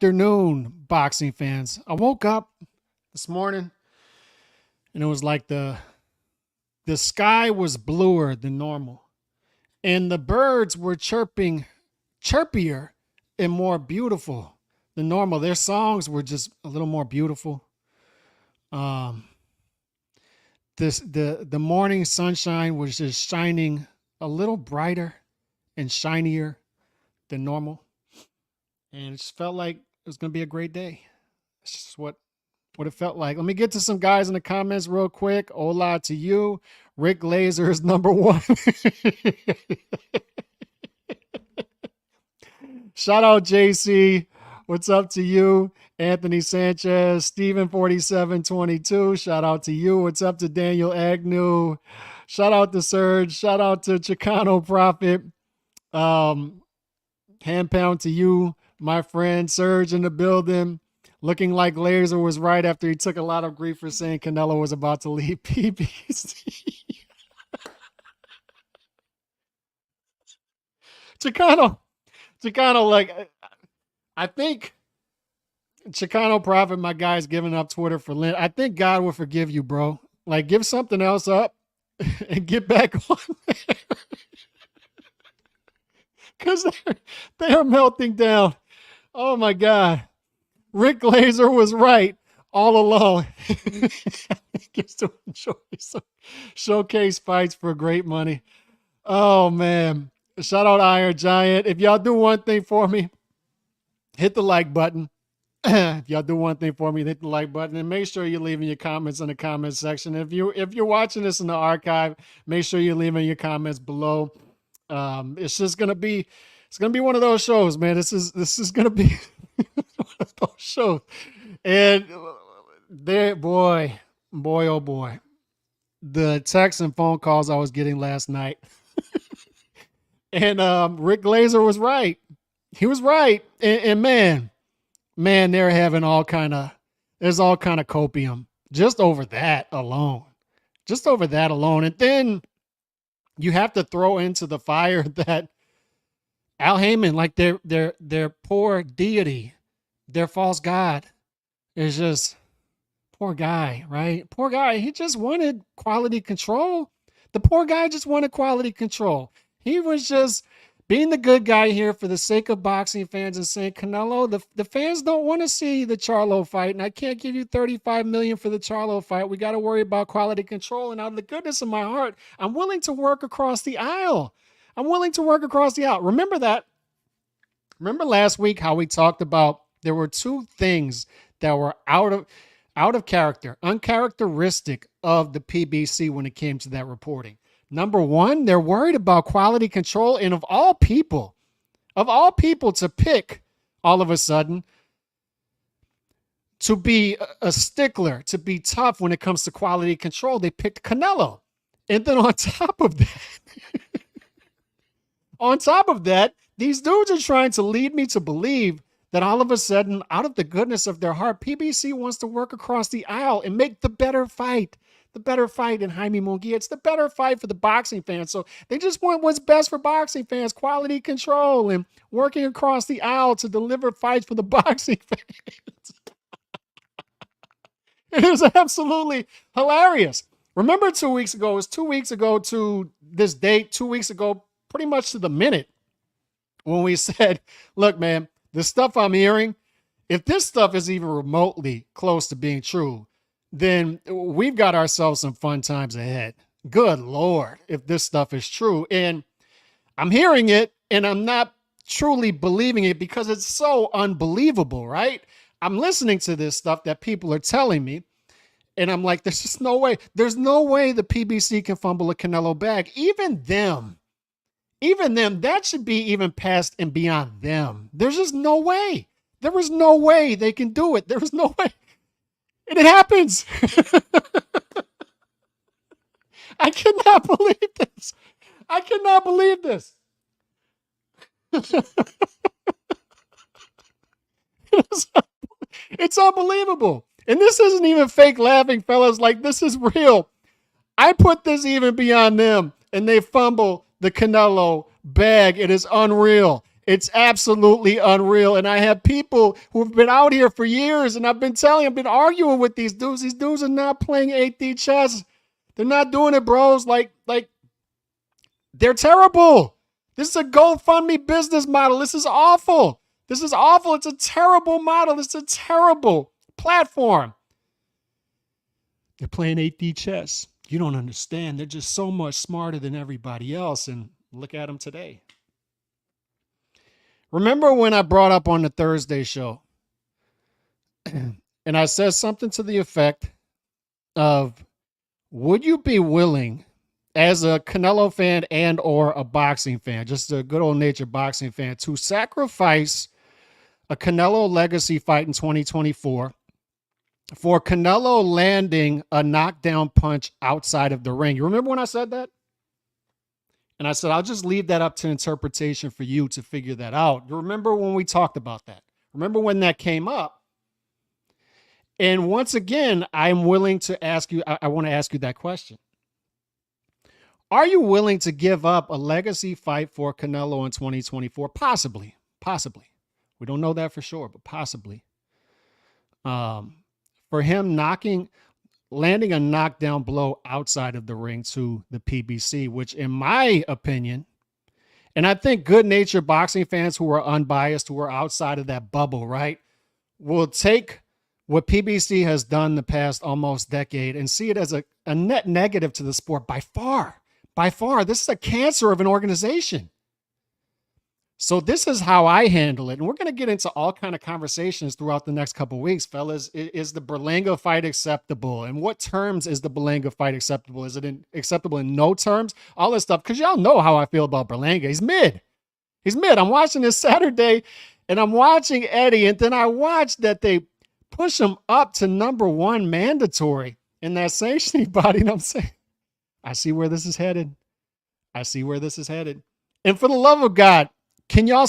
afternoon, boxing fans. I woke up this morning and it was like the sky was bluer than normal. And the birds were chirpier and more beautiful than normal. Their songs were just a little more beautiful. Um the morning sunshine was just shining a little brighter and shinier than normal. And it just felt like it was gonna be a great day. It's just what it felt like. Let me get to some guys in the comments real quick. Hola to you. Rick Glaser is number one. Shout out JC. What's up to you? Anthony Sanchez, Steven 4722. Shout out to you. What's up to Daniel Agnew? Shout out to Serge. Shout out to Chicano Prophet. Hand pound to you, my friend. Serge in the building. Looking like Glaser was right after he took a lot of grief for saying Canelo was about to leave PBC. Chicano, like, I think Chicano Prophet, my guy's giving up Twitter for Lent. I think God will forgive you, bro. Like, give something else up and get back on there. Because they are melting down. Oh, my God. Rick Glaser was right all along. Gets to enjoy some showcase fights for great money. Oh, man. Shout out Iron Giant. If y'all do one thing for me, hit the like button. If y'all do one thing for me, hit the like button and make sure you're leaving your comments in the comment section. If you're watching this in the archive, make sure you're leaving your comments below. It's gonna be one of those shows, man. This is gonna be one of those shows. And there, boy, oh boy, the texts and phone calls I was getting last night. And Rick Glaser was right. He was right. And man, they're having there's all kind of copium just over that alone. And then you have to throw into the fire that Al Heyman, like their poor deity, their false god, is just poor guy, right? Poor guy. He just wanted quality control. The poor guy just wanted quality control. He was just being the good guy here for the sake of boxing fans and saying, Canelo, the fans don't want to see the Charlo fight, and I can't give you $35 million for the Charlo fight. We got to worry about quality control. And out of the goodness of my heart, I'm willing to work across the aisle. Remember that? Remember last week how we talked about there were two things that were out of character, uncharacteristic of the PBC when it came to that reporting. Number one, they're worried about quality control, and of all people to pick all of a sudden to be a stickler, to be tough when it comes to quality control, they picked Canelo. And then on top of that, these dudes are trying to lead me to believe that all of a sudden, out of the goodness of their heart, PBC wants to work across the aisle and make the better fight in Jaime Munguia. It's the better fight for the boxing fans. So they just want what's best for boxing fans, quality control and working across the aisle to deliver fights for the boxing fans. It was absolutely hilarious. Remember 2 weeks ago, it was 2 weeks ago to this date, 2 weeks ago, pretty much to the minute, when we said, look, man, the stuff I'm hearing, if this stuff is even remotely close to being true, then we've got ourselves some fun times ahead. Good Lord, if this stuff is true. And I'm hearing it and I'm not truly believing it because it's so unbelievable, right? I'm listening to this stuff that people are telling me and I'm like, there's just no way. There's no way the PBC can fumble a Canelo bag. Even them, that should be even past and beyond them. There's just no way. There was no way they can do it. There was no way. And it happens. I cannot believe this. It's unbelievable. And this isn't even fake laughing, fellas. Like, this is real. I put this even beyond them, and they fumble the Canelo bag. It is unreal. It's absolutely unreal. And I have people who've been out here for years, and I've been telling, I've been arguing with these dudes. These dudes are not playing 8D chess. They're not doing it, bros. Like they're terrible. This is a GoFundMe business model. This is awful. This is awful. It's a terrible model. It's a terrible platform. They're playing 8D chess. You don't understand. They're just so much smarter than everybody else. And look at them today. Remember when I brought up on the Thursday show and I said something to the effect of, would you be willing as a Canelo fan and or a boxing fan, just a good old nature boxing fan, to sacrifice a Canelo legacy fight in 2024 for Canelo landing a knockdown punch outside of the ring? You remember when I said that? And I said, I'll just leave that up to interpretation for you to figure that out. You remember when we talked about that? Remember when that came up? And once again, I'm willing to ask you, I want to ask you that question. Are you willing to give up a legacy fight for Canelo in 2024? Possibly. We don't know that for sure, but possibly. For him landing a knockdown blow outside of the ring to the PBC, which in my opinion, and I think good-natured boxing fans who are unbiased, who are outside of that bubble, right, will take what PBC has done the past almost decade and see it as a net negative to the sport by far. By far, this is a cancer of an organization. So this is how I handle it. And we're going to get into all kind of conversations throughout the next couple of weeks, fellas. Is the Berlanga fight acceptable? And what terms is the Berlanga fight acceptable? Is it acceptable in no terms? All this stuff. Because y'all know how I feel about Berlanga. He's mid. I'm watching this Saturday, and I'm watching Eddie, and then I watch that they push him up to #1 mandatory in that sanctioning body. And I'm saying, I see where this is headed. And for the love of God, can y'all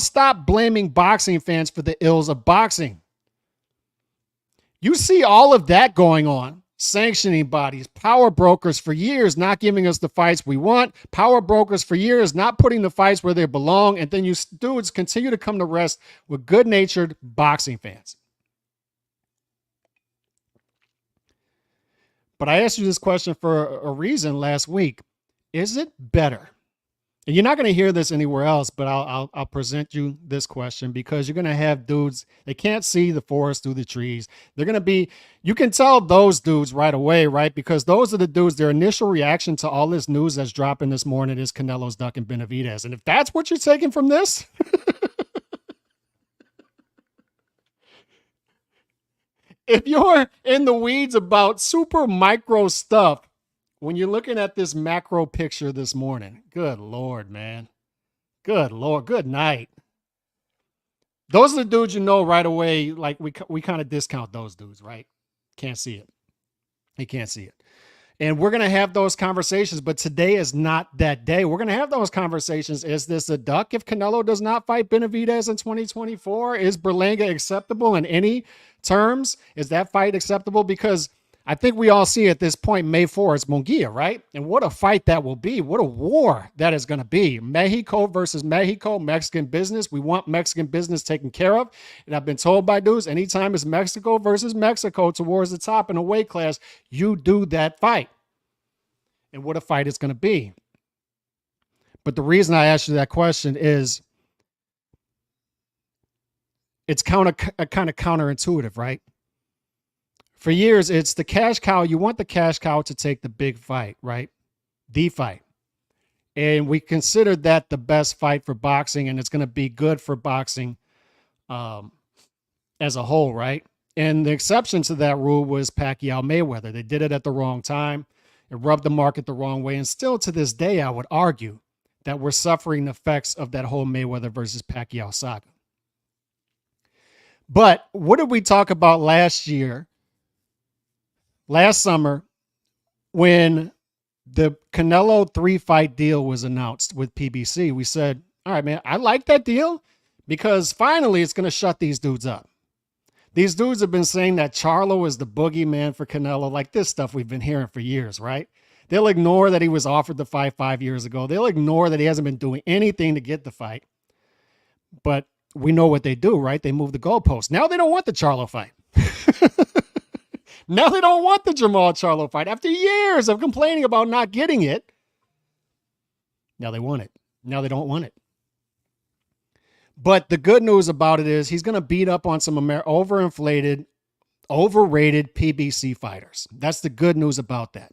stop blaming boxing fans for the ills of boxing? You see all of that going on. Sanctioning bodies, power brokers for years not giving us the fights we want, power brokers for years not putting the fights where they belong, and then you dudes continue to come to rest with good-natured boxing fans. But I asked you this question for a reason last week. Is it better? And you're not going to hear this anywhere else, but I'll present you this question because you're going to have dudes, they can't see the forest through the trees. They're going to be, you can tell those dudes right away, right? Because those are the dudes, their initial reaction to all this news that's dropping this morning is Canelo's ducking Benavidez. And if that's what you're taking from this, if you're in the weeds about super micro stuff, when you're looking at this macro picture this morning, good Lord, man. Good Lord. Good night. Those are the dudes you know right away. Like we kind of discount those dudes, right? Can't see it. They can't see it. And we're going to have those conversations, but today is not that day. We're going to have those conversations. Is this a duck if Canelo does not fight Benavidez in 2024? Is Berlanga acceptable in any terms? Is that fight acceptable? Because I think we all see at this point, May 4th, it's Munguia, right? And what a fight that will be. What a war that is going to be. Mexico versus Mexico, Mexican business. We want Mexican business taken care of. And I've been told by dudes, anytime it's Mexico versus Mexico towards the top in a weight class, you do that fight. And what a fight it's going to be. But the reason I asked you that question is it's kind of counterintuitive, right? For years, it's the cash cow. You want the cash cow to take the big fight, right? The fight. And we considered that the best fight for boxing, and it's going to be good for boxing as a whole, right? And the exception to that rule was Pacquiao-Mayweather. They did it at the wrong time. It rubbed the market the wrong way. And still to this day, I would argue that we're suffering the effects of that whole Mayweather versus Pacquiao saga. But what did we talk about last summer, when the Canelo 3-fight deal was announced with PBC? We said, all right, man, I like that deal because finally it's going to shut these dudes up. These dudes have been saying that Charlo is the boogeyman for Canelo, like this stuff we've been hearing for years, right? They'll ignore that he was offered the fight 5 years ago. They'll ignore that he hasn't been doing anything to get the fight. But we know what they do, right? They move the goalposts. Now they don't want the Charlo fight. Now they don't want the Jamal Charlo fight. After years of complaining about not getting it, now they want it. Now they don't want it. But the good news about it is he's going to beat up on some overinflated, overrated PBC fighters. That's the good news about that.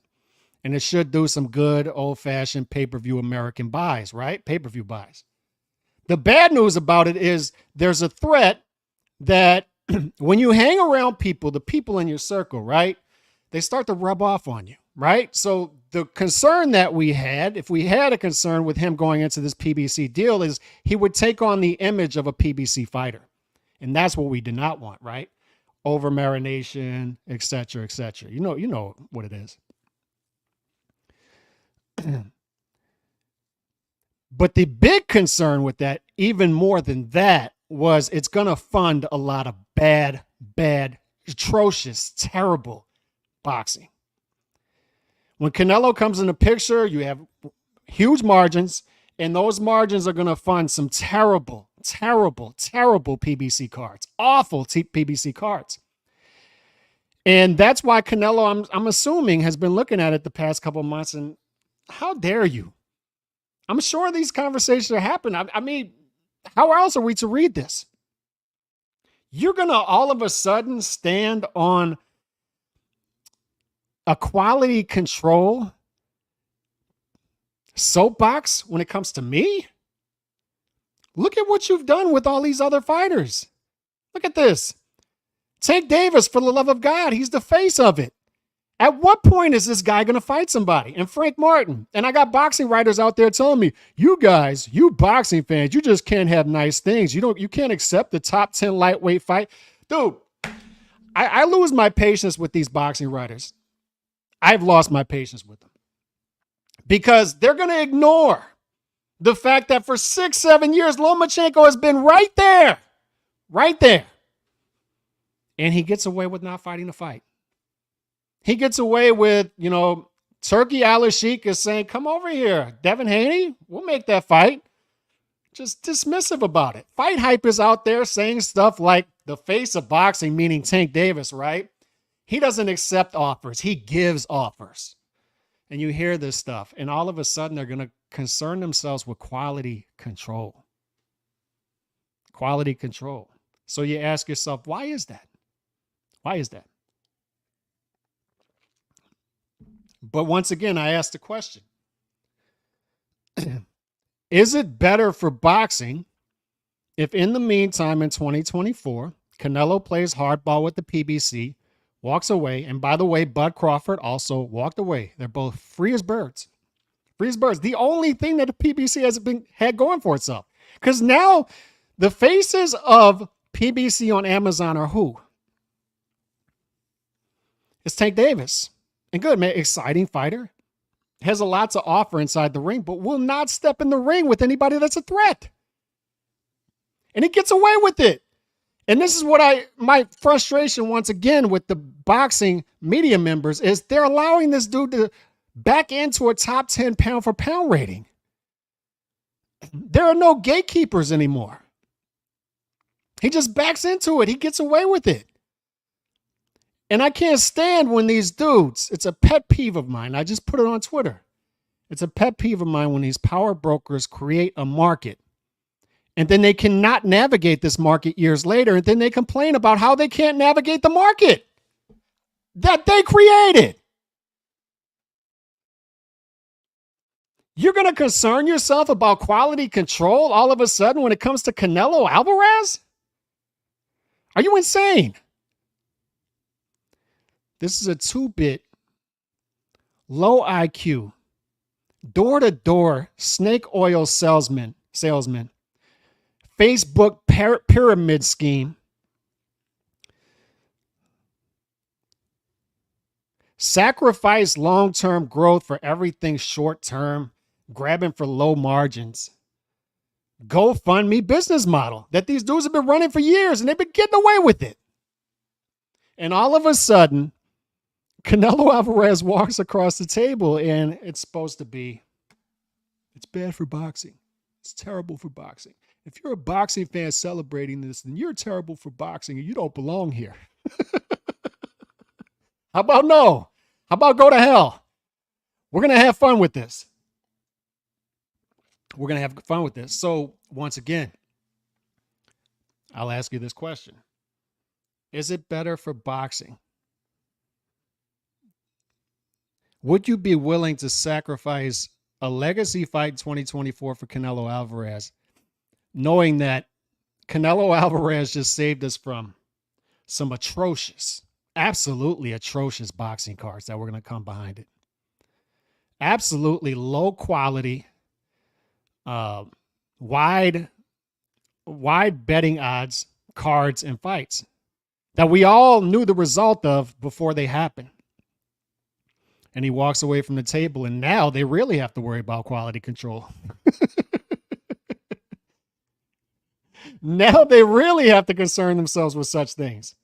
And it should do some good old-fashioned pay-per-view American buys, right? Pay-per-view buys. The bad news about it is there's a threat that when you hang around people, the people in your circle, right, they start to rub off on you, right? So the concern that we had, if we had a concern with him going into this PBC deal, is he would take on the image of a PBC fighter. And that's what we did not want, right? Over marination, et cetera, et cetera. You know what it is. But the big concern with that, even more than that, was it's going to fund a lot of bad, atrocious, terrible boxing. When Canelo comes in the picture, you have huge margins, and those margins are going to fund some terrible PBC cards. Awful PBC cards. And that's why Canelo, I'm assuming, has been looking at it the past couple of months, and how dare you? I'm sure these conversations are happening. I mean, how else are we to read this? You're going to all of a sudden stand on a quality control soapbox when it comes to me? Look at what you've done with all these other fighters. Look at this. Tank Davis, for the love of God, he's the face of it. At what point is this guy going to fight somebody? And Frank Martin. And I got boxing writers out there telling me, you guys, you boxing fans, you just can't have nice things. You can't accept the top 10 lightweight fight. Dude, I lose my patience with these boxing writers. I've lost my patience with them. Because they're going to ignore the fact that for 6-7 years, Lomachenko has been right there. Right there. And he gets away with not fighting the fight. He gets away with, Turkey Al-Sheikh is saying, come over here, Devin Haney, we'll make that fight. Just dismissive about it. Fight Hype is out there saying stuff like the face of boxing, meaning Tank Davis, right? He doesn't accept offers. He gives offers. And you hear this stuff, and all of a sudden they're going to concern themselves with quality control. Quality control. So you ask yourself, why is that? Why is that? But once again, I ask the question, is it better for boxing if in the meantime in 2024, Canelo plays hardball with the PBC, walks away, and by the way, Bud Crawford also walked away. They're both free as birds. Free as birds. The only thing that the PBC had going for itself. Because now the faces of PBC on Amazon are who? It's Tank Davis. And good, man, exciting fighter. Has a lot to offer inside the ring, but will not step in the ring with anybody that's a threat. And he gets away with it. And this is what my frustration once again with the boxing media members is they're allowing this dude to back into a top 10 pound for pound rating. There are no gatekeepers anymore. He just backs into it. He gets away with it. And I can't stand when these dudes, it's a pet peeve of mine. I just put it on Twitter. It's a pet peeve of mine when these power brokers create a market and then they cannot navigate this market years later. And then they complain about how they can't navigate the market that they created. You're going to concern yourself about quality control all of a sudden when it comes to Canelo Alvarez? Are you insane? This is a 2-bit, low IQ, door-to-door snake oil salesman, Facebook pyramid scheme, sacrifice long-term growth for everything short-term, grabbing for low margins, GoFundMe business model that these dudes have been running for years and they've been getting away with it. And all of a sudden, Canelo Alvarez walks across the table and it's supposed to be, it's bad for boxing. It's terrible for boxing. If you're a boxing fan celebrating this, then you're terrible for boxing and you don't belong here. How about no? How about go to hell? We're going to have fun with this. We're going to have fun with this. So, once again, I'll ask you this question. Is it better for boxing? Would you be willing to sacrifice a legacy fight in 2024 for Canelo Alvarez, knowing that Canelo Alvarez just saved us from some atrocious, absolutely atrocious boxing cards that were going to come behind it? Absolutely low quality, wide betting odds, cards, and fights that we all knew the result of before they happened. And he walks away from the table, and now they really have to worry about quality control. Now they really have to concern themselves with such things.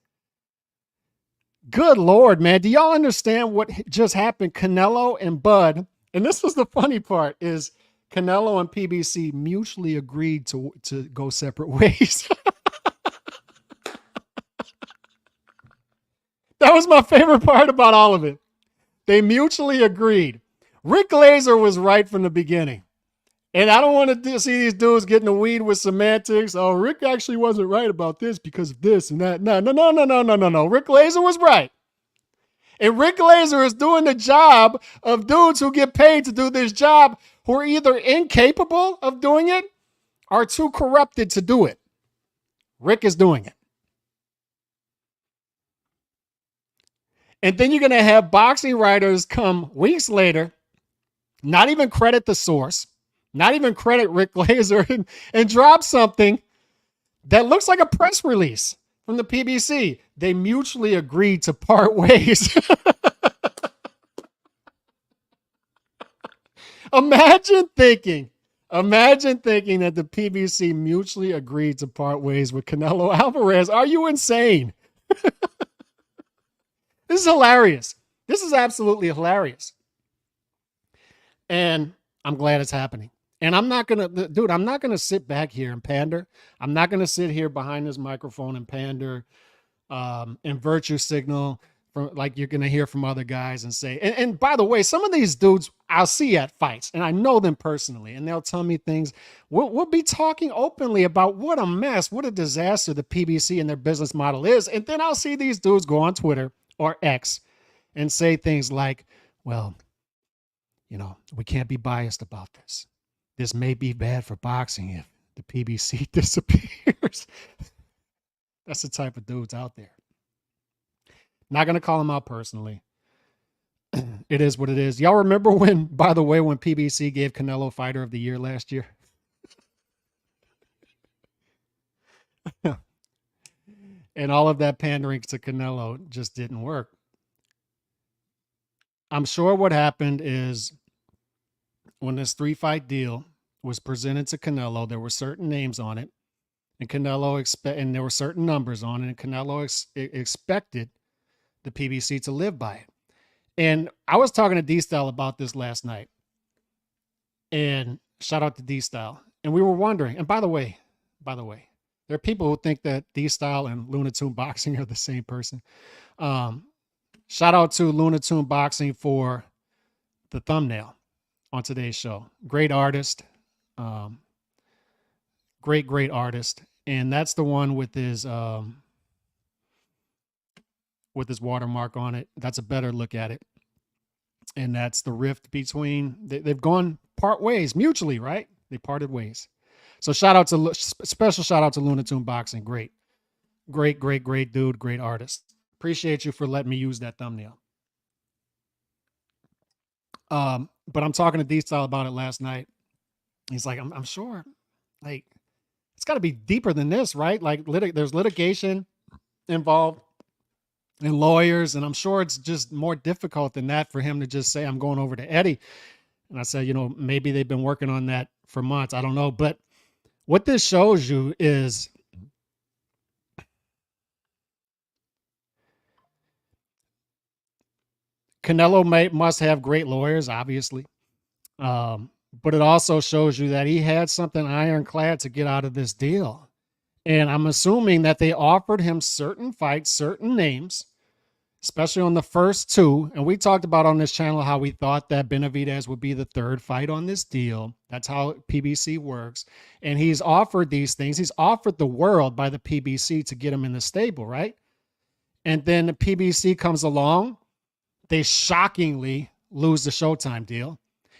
Good Lord, man. Do y'all understand what just happened? Canelo and Bud, and this was the funny part, is Canelo and PBC mutually agreed to go separate ways. That was my favorite part about all of it. They mutually agreed. Rick Glaser was right from the beginning. And I don't want to see these dudes getting the weed with semantics. Oh, Rick actually wasn't right about this because of this and that. No. Rick Glaser was right. And Rick Glaser is doing the job of dudes who get paid to do this job who are either incapable of doing it or too corrupted to do it. Rick is doing it. And then you're going to have boxing writers come weeks later, not even credit the source, not even credit Rick Glaser, and drop something that looks like a press release from the PBC. They mutually agreed to part ways. Imagine thinking that the PBC mutually agreed to part ways with Canelo Alvarez. Are you insane? This is hilarious. This is absolutely hilarious. And I'm glad it's happening. And I'm not going to sit back here and pander. I'm not going to sit here behind this microphone and pander and virtue signal from like you're going to hear from other guys and say, and by the way, some of these dudes I'll see at fights and I know them personally and they'll tell me things. We'll be talking openly about what a mess, what a disaster the PBC and their business model is. And then I'll see these dudes go on Twitter or X and say things like, well, we can't be biased about this. This may be bad for boxing if the PBC disappears. That's the type of dudes out there. Not going to call them out personally. It is what it is. Y'all remember when PBC gave Canelo Fighter of the Year last year? And all of that pandering to Canelo just didn't work. I'm sure what happened is when this 3-fight deal was presented to Canelo, there were certain names on it, and and there were certain numbers on it, and Canelo expected the PBC to live by it. And I was talking to D-Style about this last night, and shout out to D-Style. And we were wondering, and by the way, there are people who think that D-Style and Lunatune Boxing are the same person. Shout out to Lunatune Boxing for the thumbnail on today's show. Great artist. Great artist. And that's the one with his watermark on it. That's a better look at it. And that's the rift between, they've gone part ways mutually, right? They parted ways. So special shout out to Lunatune Boxing. Great dude. Great artist. Appreciate you for letting me use that thumbnail. But I'm talking to D-Style about it last night. He's like, I'm sure, like, it's got to be deeper than this, right? Like, there's litigation involved and lawyers, and I'm sure it's just more difficult than that for him to just say, I'm going over to Eddie. And I said, maybe they've been working on that for months. I don't know. But what this shows you is Canelo must have great lawyers, obviously. But it also shows you that he had something ironclad to get out of this deal. And I'm assuming that they offered him certain fights, certain names, especially on the first two. And we talked about on this channel how we thought that Benavidez would be the third fight on this deal. That's how PBC works. And he's offered these things. He's offered the world by the PBC to get him in the stable, right? And then the PBC comes along. They shockingly lose the Showtime deal.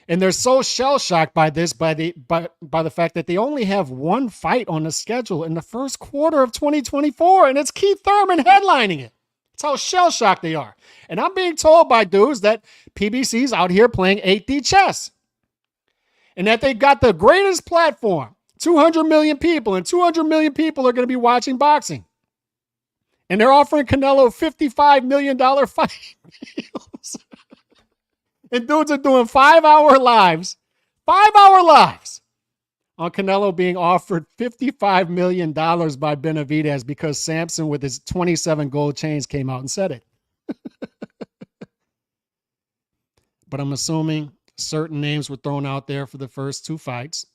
And they're so shell-shocked by this, by the fact that they only have one fight on the schedule in the first quarter of 2024, and it's Keith Thurman headlining it. That's how shell-shocked they are. And I'm being told by dudes that PBC's out here playing 8D chess, and that they've got the greatest platform, 200 million people, and 200 million people are going to be watching boxing. And they're offering Canelo $55 million fight deals. And dudes are doing 5-hour lives on Canelo being offered $55 million by Benavidez because Samson with his 27 gold chains came out and said it. But I'm assuming certain names were thrown out there for the first two fights.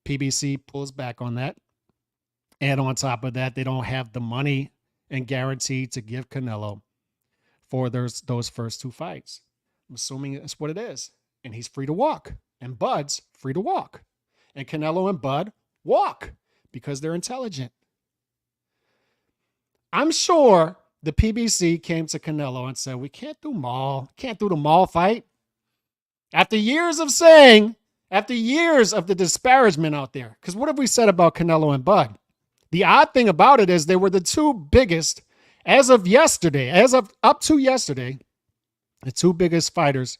PBC pulls back on that. And on top of that, they don't have the money and guarantee to give Canelo for those first two fights. I'm assuming that's what it is. And he's free to walk. And Bud's free to walk. And Canelo and Bud walk because they're intelligent. I'm sure the PBC came to Canelo and said, we can't do the Maul fight. After years of saying, after years of the disparagement out there, because what have we said about Canelo and Bud? The odd thing about it is they were the two biggest, as of up to yesterday, the two biggest fighters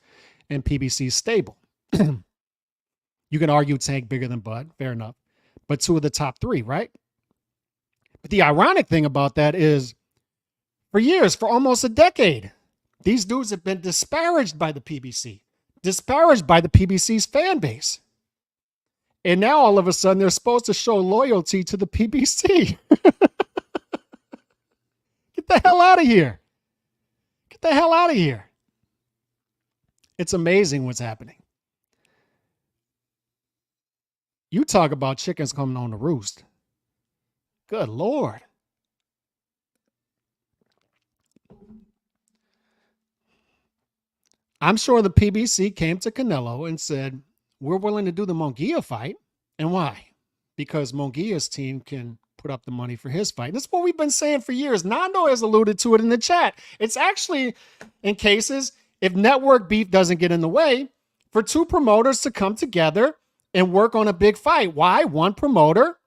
in PBC's stable. You can argue Tank bigger than Bud, fair enough. But two of the top three, right? But the ironic thing about that is, for years, for almost a decade, these dudes have been disparaged by the PBC, disparaged by the PBC's fan base. And now all of a sudden they're supposed to show loyalty to the PBC. Get the hell out of here. Get the hell out of here. It's amazing what's happening. You talk about chickens coming on the roost. Good Lord. I'm sure the PBC came to Canelo and said, we're willing to do the Munguia fight. And why? Because Munguia's team can put up the money for his fight. That's what we've been saying for years. Nando has alluded to it in the chat. It's actually in cases, if network beef doesn't get in the way, for two promoters to come together and work on a big fight. Why? One promoter,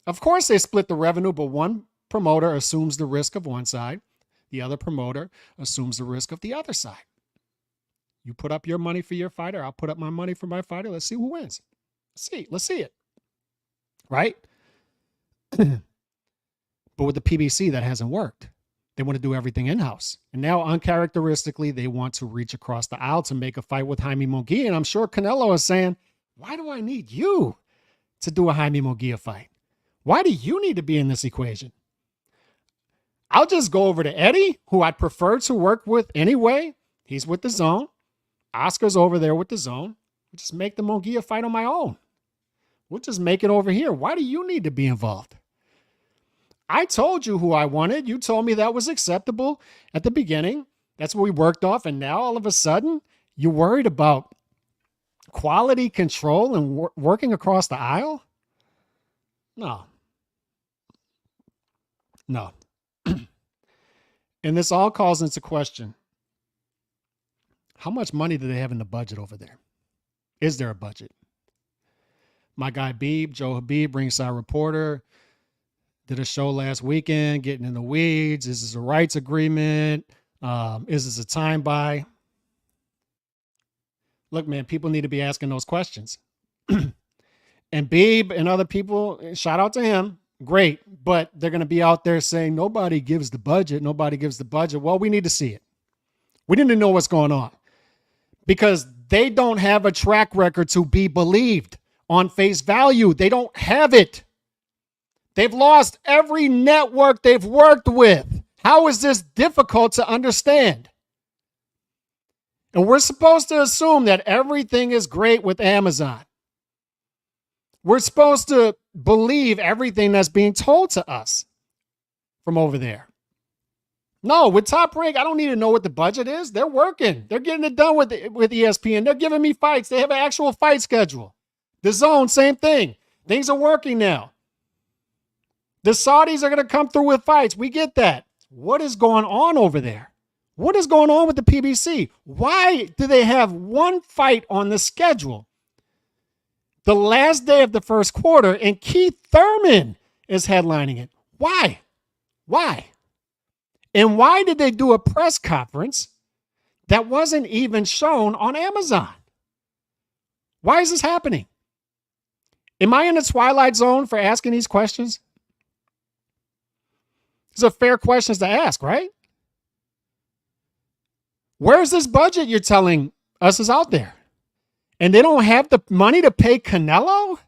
of course they split the revenue, but one promoter assumes the risk of one side. The other promoter assumes the risk of the other side. You put up your money for your fighter. I'll put up my money for my fighter. Let's see who wins. Let's see it. Right? But with the PBC, that hasn't worked. They want to do everything in-house. And now, uncharacteristically, they want to reach across the aisle to make a fight with Jaime Munguia. And I'm sure Canelo is saying, why do I need you to do a Jaime Munguia fight? Why do you need to be in this equation? I'll just go over to Eddie, who I'd prefer to work with anyway. He's with the Zone. Oscar's over there with the Zone. We'll just make the Munguia fight on my own. We'll just make it over here. Why do you need to be involved? I told you who I wanted. You told me that was acceptable at the beginning. That's what we worked off. And now all of a sudden, you're worried about quality control and working across the aisle? No. And this all calls into question, how much money do they have in the budget over there? Is there a budget? My guy Joe Habib, ringside reporter, did a show last weekend, getting in the weeds. Is this a rights agreement? Is this a time buy? Look, man, people need to be asking those questions. And Beeb and other people, shout out to him. Great. But they're going to be out there saying, nobody gives the budget. Nobody gives the budget. Well, we need to see it. We need to know what's going on. Because they don't have a track record to be believed on face value. They don't have it. They've lost every network they've worked with. How is this difficult to understand? And we're supposed to assume that everything is great with Amazon. We're supposed to believe everything that's being told to us from over there. No, with Top Rank, I don't need to know what the budget is. They're working. They're getting it done with ESPN. They're giving me fights. They have an actual fight schedule. The Zone, same thing. Things are working now. The Saudis are going to come through with fights. We get that. What is going on over there? What is going on with the PBC? Why do they have one fight on the schedule the last day of the first quarter and Keith Thurman is headlining it? Why? Why? And why did they do a press conference that wasn't even shown on Amazon? Why is this happening? Am I in the twilight zone for asking these questions? These are fair questions to ask, right? Where's this budget you're telling us is out there? And they don't have the money to pay Canelo?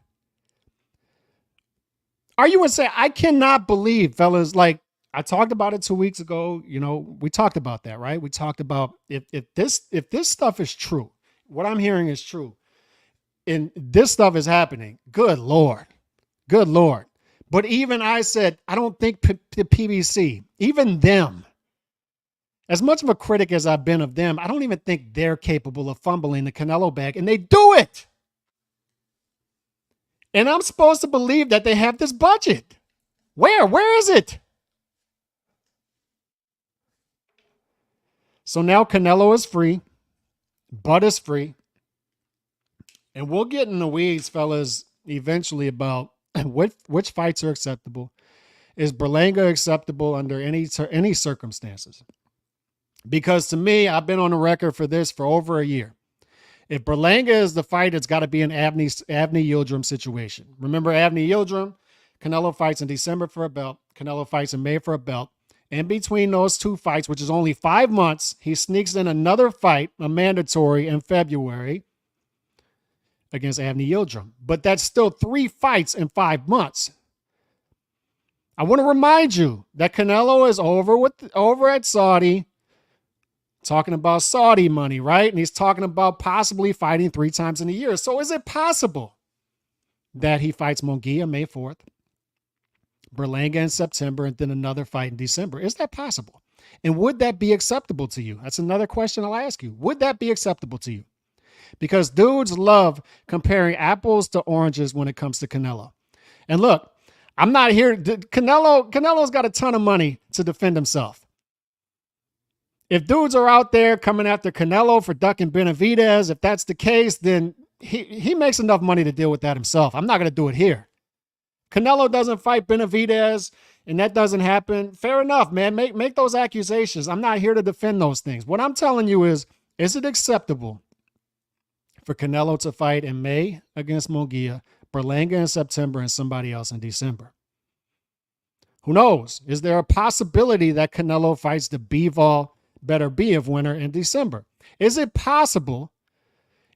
Are you insane? I cannot believe, fellas, like, I talked about it 2 weeks ago. You know, we talked about that, right? We talked about if this stuff is true, what I'm hearing is true, and this stuff is happening. Good Lord. Good Lord. But even I said, I don't think the PBC, even them, as much of a critic as I've been of them, I don't even think they're capable of fumbling the Canelo bag, and they do it. And I'm supposed to believe that they have this budget. Where is it? So now Canelo is free. Bud is free. And we'll get in the weeds, fellas, eventually about which fights are acceptable. Is Berlanga acceptable under any circumstances? Because to me, I've been on the record for this for over a year. If Berlanga is the fight, it's got to be an Avni Yildirim situation. Remember Avni Yildirim? Canelo fights in December for a belt. Canelo fights in May for a belt. In between those two fights, which is only 5 months, he sneaks in another fight, a mandatory, in February against Avni Yildirim. But that's still 3 fights in 5 months. I want to remind you that Canelo is over at Saudi, talking about Saudi money, right? And he's talking about possibly fighting 3 times in a year. So is it possible that he fights Munguia May 4th? Berlanga in September, and then another fight in December? Is that possible? And would that be acceptable to you? That's another question I'll ask you. Would that be acceptable to you? Because dudes love comparing apples to oranges when it comes to Canelo. And look, I'm not here. Canelo's got a ton of money to defend himself. If dudes are out there coming after Canelo for ducking Benavidez, if that's the case, then he makes enough money to deal with that himself. I'm not going to do it here. Canelo doesn't fight Benavidez, and that doesn't happen. Fair enough, man. Make those accusations. I'm not here to defend those things. What I'm telling you is it acceptable for Canelo to fight in May against Munguia, Berlanga in September, and somebody else in December? Who knows? Is there a possibility that Canelo fights the Bivol Better Be winner in December? Is it possible?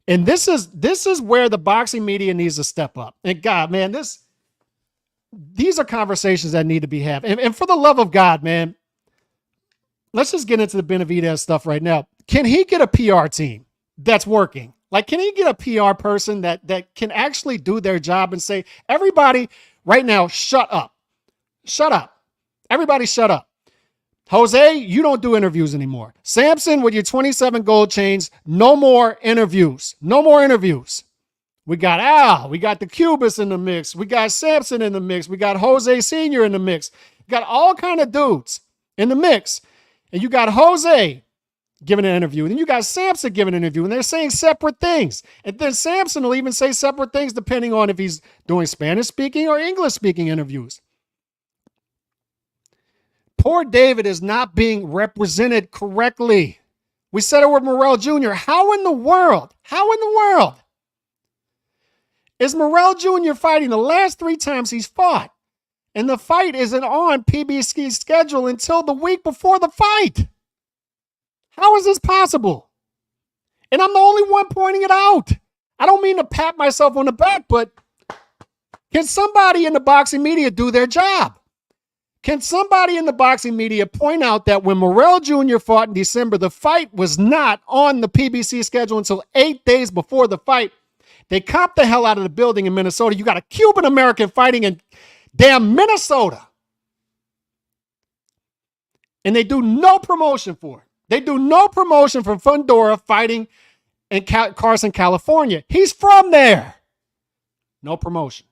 And this is where the boxing media needs to step up. And God, man, these are conversations that need to be had. And for the love of God, man, let's just get into the Benavidez stuff right now. Can he get a PR team that's working? Like, can he get a PR person that can actually do their job and say, everybody right now, shut up. Shut up. Everybody shut up. Jose, you don't do interviews anymore. Samson, with your 27 gold chains, no more interviews. No more interviews. We got Al. We got the Cubas in the mix. We got Samson in the mix. We got Jose Sr. in the mix. We got all kind of dudes in the mix. And you got Jose giving an interview. And then you got Samson giving an interview. And they're saying separate things. And then Samson will even say separate things depending on if he's doing Spanish-speaking or English-speaking interviews. Poor David is not being represented correctly. We said it with Morrell Jr. How in the world is Morrell Jr. fighting the last 3 times he's fought, and the fight isn't on PBC's schedule until the week before the fight? How is this possible? And I'm the only one pointing it out. I don't mean to pat myself on the back, but can somebody in the boxing media do their job? Can somebody in the boxing media point out that when Morrell Jr. fought in December, the fight was not on the PBC schedule until 8 days before the fight? They copped the hell out of the building in Minnesota. You got a Cuban American fighting in damn Minnesota. And they do no promotion for it. They do no promotion for Fundora fighting in Carson, California. He's from there. No promotion.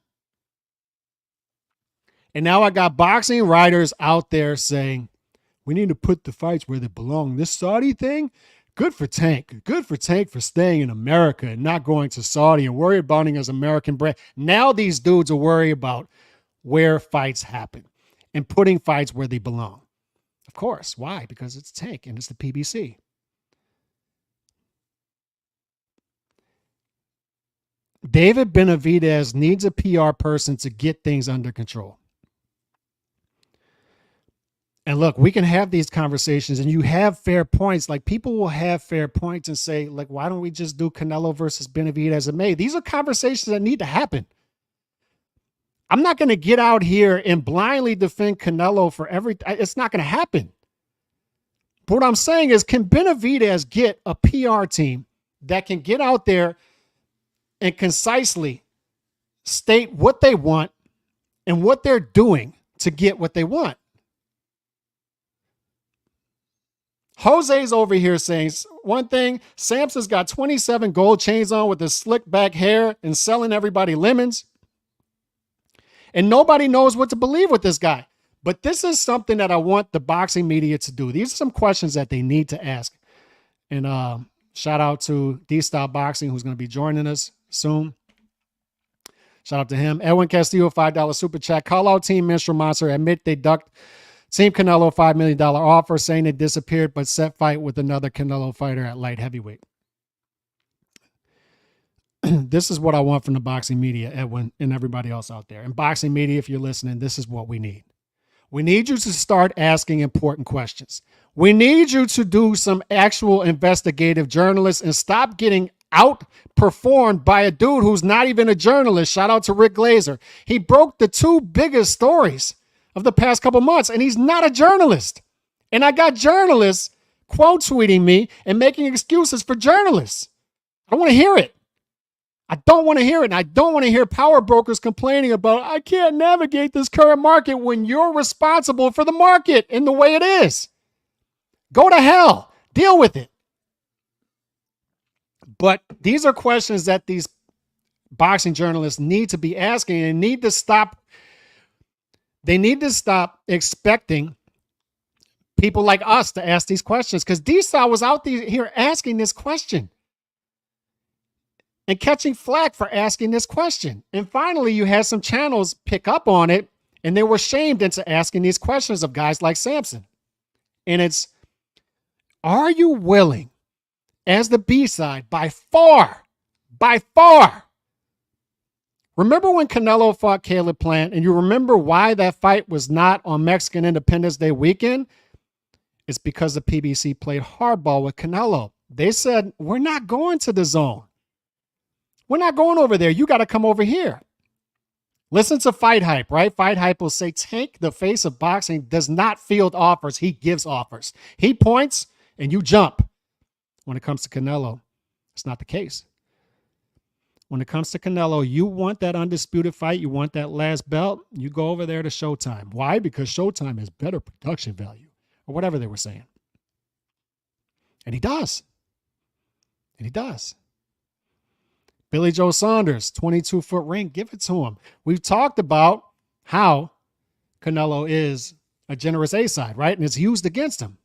And now I got boxing writers out there saying, we need to put the fights where they belong. This Saudi thing, good for Tank. Good for Tank for staying in America and not going to Saudi and worry about his American brand. Now these dudes are worried about where fights happen and putting fights where they belong. Of course. Why? Because it's Tank and it's the PBC. David Benavidez needs a PR person to get things under control. And look, we can have these conversations and you have fair points. Like people will have fair points and say, like, why don't we just do Canelo versus Benavidez in May? These are conversations that need to happen. I'm not going to get out here and blindly defend Canelo for everything. It's not going to happen. But what I'm saying is, can Benavidez get a PR team that can get out there and concisely state what they want and what they're doing to get what they want? Jose's over here saying one thing, Samson's got 27 gold chains on with his slick back hair and selling everybody lemons. And nobody knows what to believe with this guy. But this is something that I want the boxing media to do. These are some questions that they need to ask. And shout out to D-Style Boxing, who's going to be joining us soon. Shout out to him. Edwin Castillo, $5 super chat. Call out Team Minstrel Monster. Admit they ducked Team Canelo $5 million offer, saying they disappeared, but set fight with another Canelo fighter at light heavyweight. This is what I want from the boxing media, Edwin, and everybody else out there. And boxing media, if you're listening, this is what we need. We need you to start asking important questions. We need you to do some actual investigative journalists and stop getting outperformed by a dude who's not even a journalist. Shout out to Rick Glaser. He broke the two biggest stories of the past couple months, and he's not a journalist. And I got journalists quote tweeting me and making excuses for journalists. I don't want to hear it. I don't want to hear it. And I don't want to hear power brokers complaining about, I can't navigate this current market, when you're responsible for the market in the way it is. Go to hell. Deal with it. But these are questions that these boxing journalists need to be asking and need to stop. They need to stop expecting people like us to ask these questions, because D-Style was out here asking this question and catching flack for asking this question. And finally, you had some channels pick up on it, and they were shamed into asking these questions of guys like Samson. And it's, are you willing, as the B-side, by far, remember when Canelo fought Caleb Plant, and you remember why that fight was not on Mexican Independence Day weekend? It's because the PBC played hardball with Canelo. They said, we're not going to the zone. We're not going over there. You got to come over here. Listen to Fight Hype, right? Fight Hype will say, Tank, the face of boxing, does not field offers. He gives offers. He points and you jump. When it comes to Canelo, it's not the case. When it comes to Canelo, you want that undisputed fight, you want that last belt, you go over there to Showtime. Why? Because Showtime has better production value, or whatever they were saying. And he does. And he does. Billy Joe Saunders, 22-foot ring, give it to him. We've talked about how Canelo is a generous A-side, right? And it's used against him.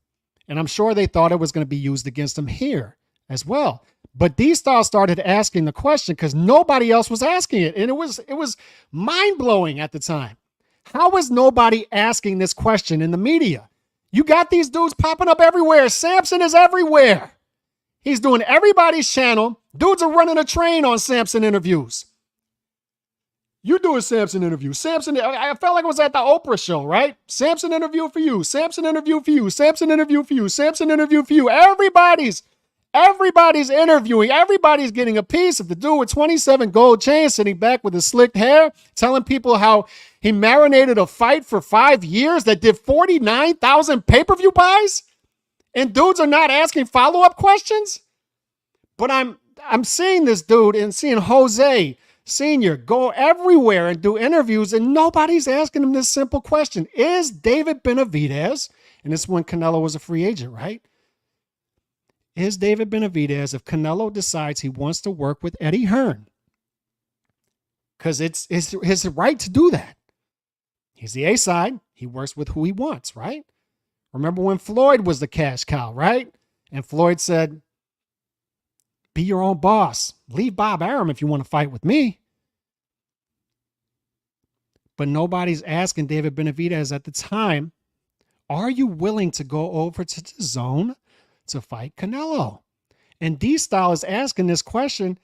And I'm sure they thought it was going to be used against him here as well. But D-Style started asking the question because nobody else was asking it. And it was mind-blowing at the time. How is nobody asking this question in the media? You got these dudes popping up everywhere. Samson is everywhere. He's doing everybody's channel. Dudes are running a train on Samson interviews. You do a Samson interview. Samson, I felt like I was at the Oprah show, right? Samson interview for you. Samson interview for you. Samson interview for you. Samson interview for you. Everybody's interviewing. Everybody's getting a piece of the dude with 27 gold chains sitting back with his slicked hair, telling people how he marinated a fight for 5 years that did 49,000 pay-per-view buys. And dudes are not asking follow-up questions. But I'm seeing this dude and seeing Jose Sr. go everywhere and do interviews, and nobody's asking him this simple question. Is David Benavidez, and this is when Canelo was a free agent, right? Is David Benavidez, if Canelo decides he wants to work with Eddie Hearn, because it's his right to do that. He's the A side. He works with who he wants, right? Remember when Floyd was the cash cow, right? And Floyd said, be your own boss. Leave Bob Arum if you want to fight with me. But nobody's asking David Benavidez at the time, are you willing to go over to the zone to fight Canelo? And D-Style is asking this question,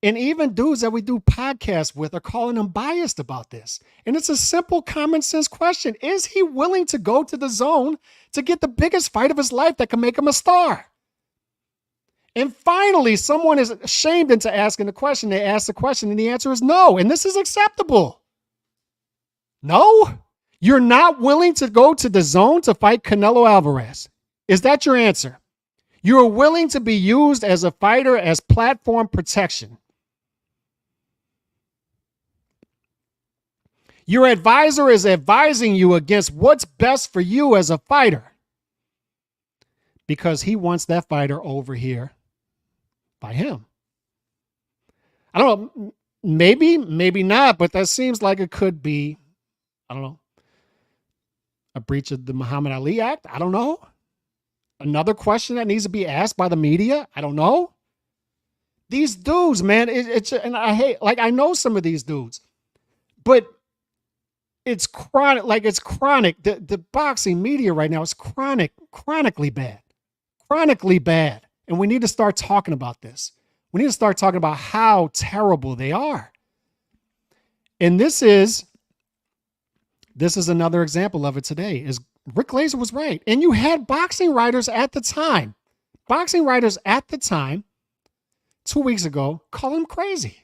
and even dudes that we do podcasts with are calling him biased about this. And it's a simple common sense question. Is he willing to go to the zone to get the biggest fight of his life that can make him a star? And finally, someone is shamed into asking the question. They ask the question and the answer is no. And this is acceptable. No? You're not willing to go to the zone to fight Canelo Alvarez. Is that your answer? You're willing to be used as a fighter as platform protection. Your advisor is advising you against what's best for you as a fighter because he wants that fighter over here by him. I don't know, maybe not, but that seems like it could be, I don't know, a breach of the Muhammad Ali Act. I don't know. Another question that needs to be asked by the media. I don't know. These dudes, man, and I hate, like, I know some of these dudes, but it's chronic, like it's chronic. The boxing media right now is chronically bad. And we need to start talking about this. We need to start talking about how terrible they are. And this is another example of it today. Is Rick Glaser was right. And you had boxing writers at the time, 2 weeks ago, call him crazy.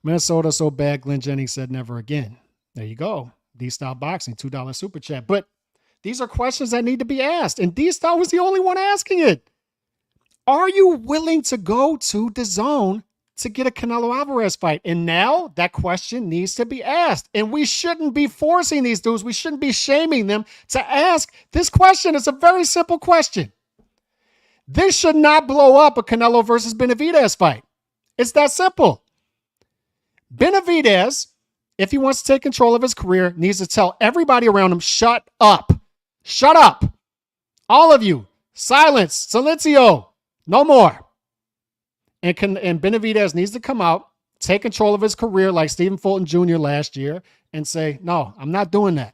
Minnesota so bad, Glenn Jennings said never again. There you go. D-Style Boxing, $2 super chat. But these are questions that need to be asked. And D-Style was the only one asking it. Are you willing to go to the zone to get a Canelo Alvarez fight? And now that question needs to be asked. And we shouldn't be forcing these dudes. We shouldn't be shaming them to ask this question. It's a very simple question. This should not blow up a Canelo versus Benavidez fight. It's that simple. Benavidez, if he wants to take control of his career, needs to tell everybody around him, shut up. Shut up. All of you. Silence. Silencio. No more. And Benavidez needs to come out, take control of his career like Stephen Fulton Jr. last year and say, no, I'm not doing that.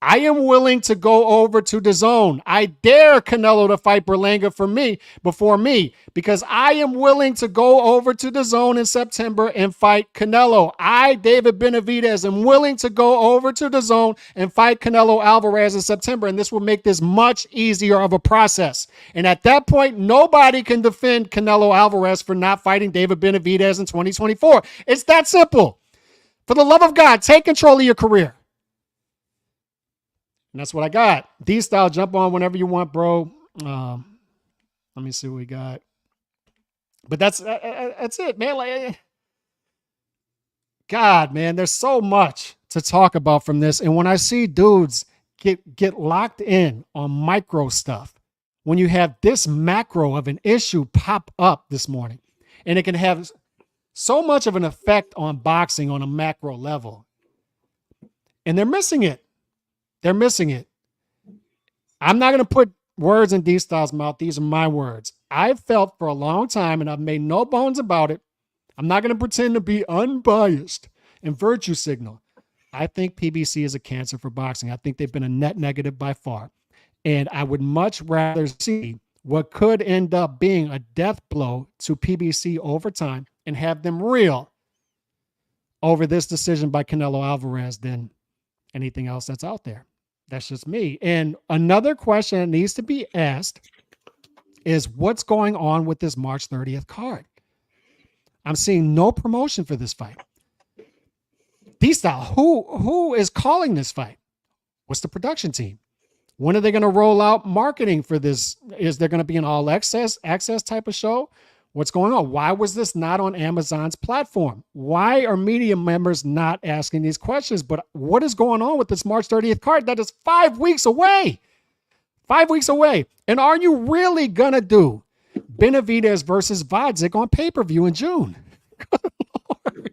I am willing to go over to the zone. I dare Canelo to fight Berlanga before me, because I am willing to go over to the zone in September and fight Canelo. I, David Benavidez, am willing to go over to the zone and fight Canelo Alvarez in September, and this will make this much easier of a process. And at that point, nobody can defend Canelo Alvarez for not fighting David Benavidez in 2024. It's that simple. For the love of God, take control of your career. And that's what I got. D-Style, jump on whenever you want, bro. Let me see what we got. But that's it, man. Like, God, man, there's so much to talk about from this. And when I see dudes get locked in on micro stuff, when you have this macro of an issue pop up this morning, and it can have so much of an effect on boxing on a macro level, and they're missing it. They're missing it. I'm not going to put words in D-Style's mouth. These are my words. I've felt for a long time, and I've made no bones about it. I'm not going to pretend to be unbiased and virtue signal. I think PBC is a cancer for boxing. I think they've been a net negative by far. And I would much rather see what could end up being a death blow to PBC over time and have them reel over this decision by Canelo Alvarez than anything else that's out there. That's just me. And another question that needs to be asked is what's going on with this March 30th card? I'm seeing no promotion for this fight. D-Style, who is calling this fight? What's the production team? When are they going to roll out marketing for this? Is there going to be an all access type of show? What's going on? Why was this not on Amazon's platform? Why are media members not asking these questions? But what is going on with this March 30th card? That is 5 weeks away. 5 weeks away. And are you really going to do Benavidez versus Vodzik on pay-per-view in June? Good Lord.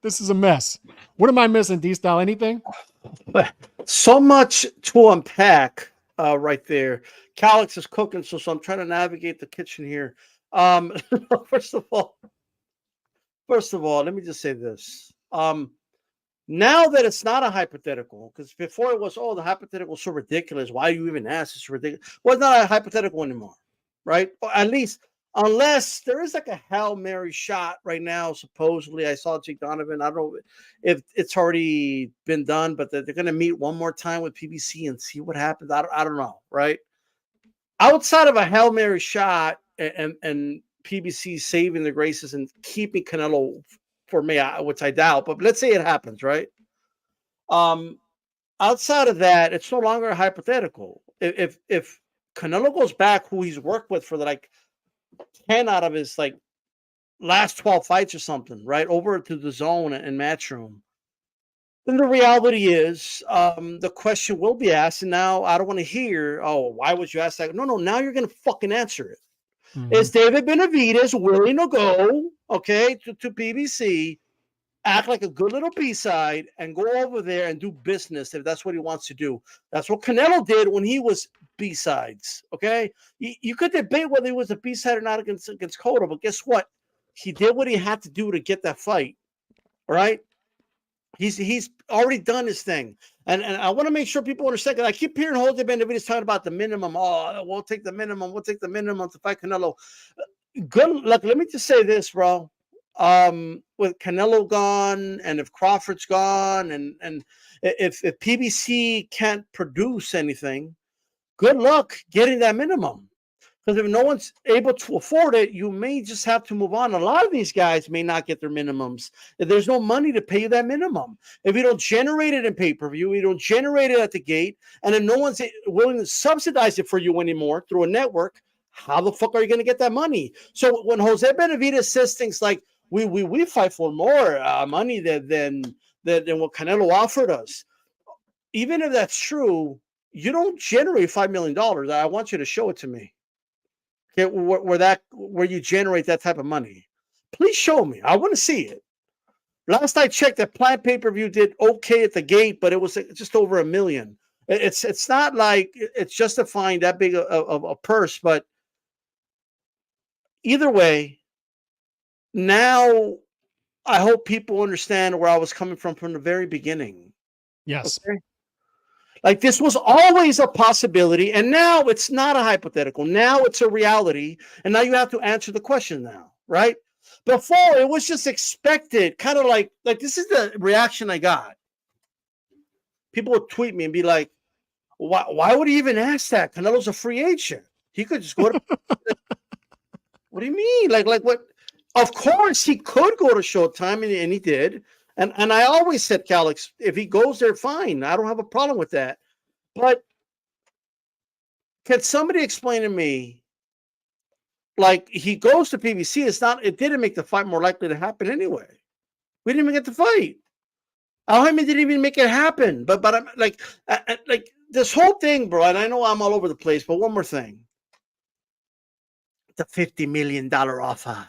This is a mess. What am I missing, D-Style? Anything? So much to unpack right there. Calix is cooking, so I'm trying to navigate the kitchen here. First of all, let me just say this. Now that it's not a hypothetical, because before it was, the hypothetical is so ridiculous. Why do you even ask? It's ridiculous. Well, it's not a hypothetical anymore, right? Or at least, unless there is like a Hail Mary shot right now, supposedly. I saw Jake Donovan. I don't know if it's already been done, but they're going to meet one more time with PBC and see what happens. I don't know, right? Outside of a Hail Mary shot and PBC saving the graces and keeping Canelo for me, which I doubt, but let's say it happens, right? Outside of that, it's no longer a hypothetical. If Canelo goes back, who he's worked with for like 10 out of his like last 12 fights or something, right, over to the zone and Matchroom, then the reality is the question will be asked, and now I don't want to hear, why would you ask that? No, now you're going to fucking answer it. Mm-hmm. Is David Benavidez willing to go, to PBC, act like a good little B-side, and go over there and do business if that's what he wants to do? That's what Canelo did when he was B-sides, okay? You could debate whether he was a B-side or not against Cotto, but guess what? He did what he had to do to get that fight, all right? He's already done his thing. And I want to make sure people understand, because I keep hearing Jose Benavidez talking about the minimum. We'll take the minimum to fight Canelo. Good luck. Let me just say this, bro. With Canelo gone, and if Crawford's gone, and if PBC can't produce anything, good luck getting that minimum. Because if no one's able to afford it, you may just have to move on. A lot of these guys may not get their minimums. If there's no money to pay you that minimum. If you don't generate it in pay-per-view, you don't generate it at the gate, and if no one's willing to subsidize it for you anymore through a network, how the fuck are you going to get that money? So when Jose Benavidez says things like, we fight for more money than what Canelo offered us, even if that's true, you don't generate $5 million. I want you to show it to me. Okay, where you generate that type of money. Please show me. I want to see it. Last I checked, that Planned pay-per-view did okay at the gate, but it was just over $1 million. It's not like it's justifying that big of a purse, but either way, now I hope people understand where I was coming from the very beginning. Yes. Okay? Like, this was always a possibility, and now it's not a hypothetical. Now it's a reality, and now you have to answer the question now, right? Before, it was just expected, kind of like this is the reaction I got. People would tweet me and be like, why would he even ask that? Canelo's a free agent. He could just go to... What do you mean? Like what? Of course, he could go to Showtime, and he did. And I always said, Calix, if he goes there, fine. I don't have a problem with that. But can somebody explain to me, like, he goes to PBC, it didn't make the fight more likely to happen anyway. We didn't even get the fight. Al-Haimi didn't even make it happen. But I'm like this whole thing, bro, and I know I'm all over the place, but one more thing. The $50 million offer.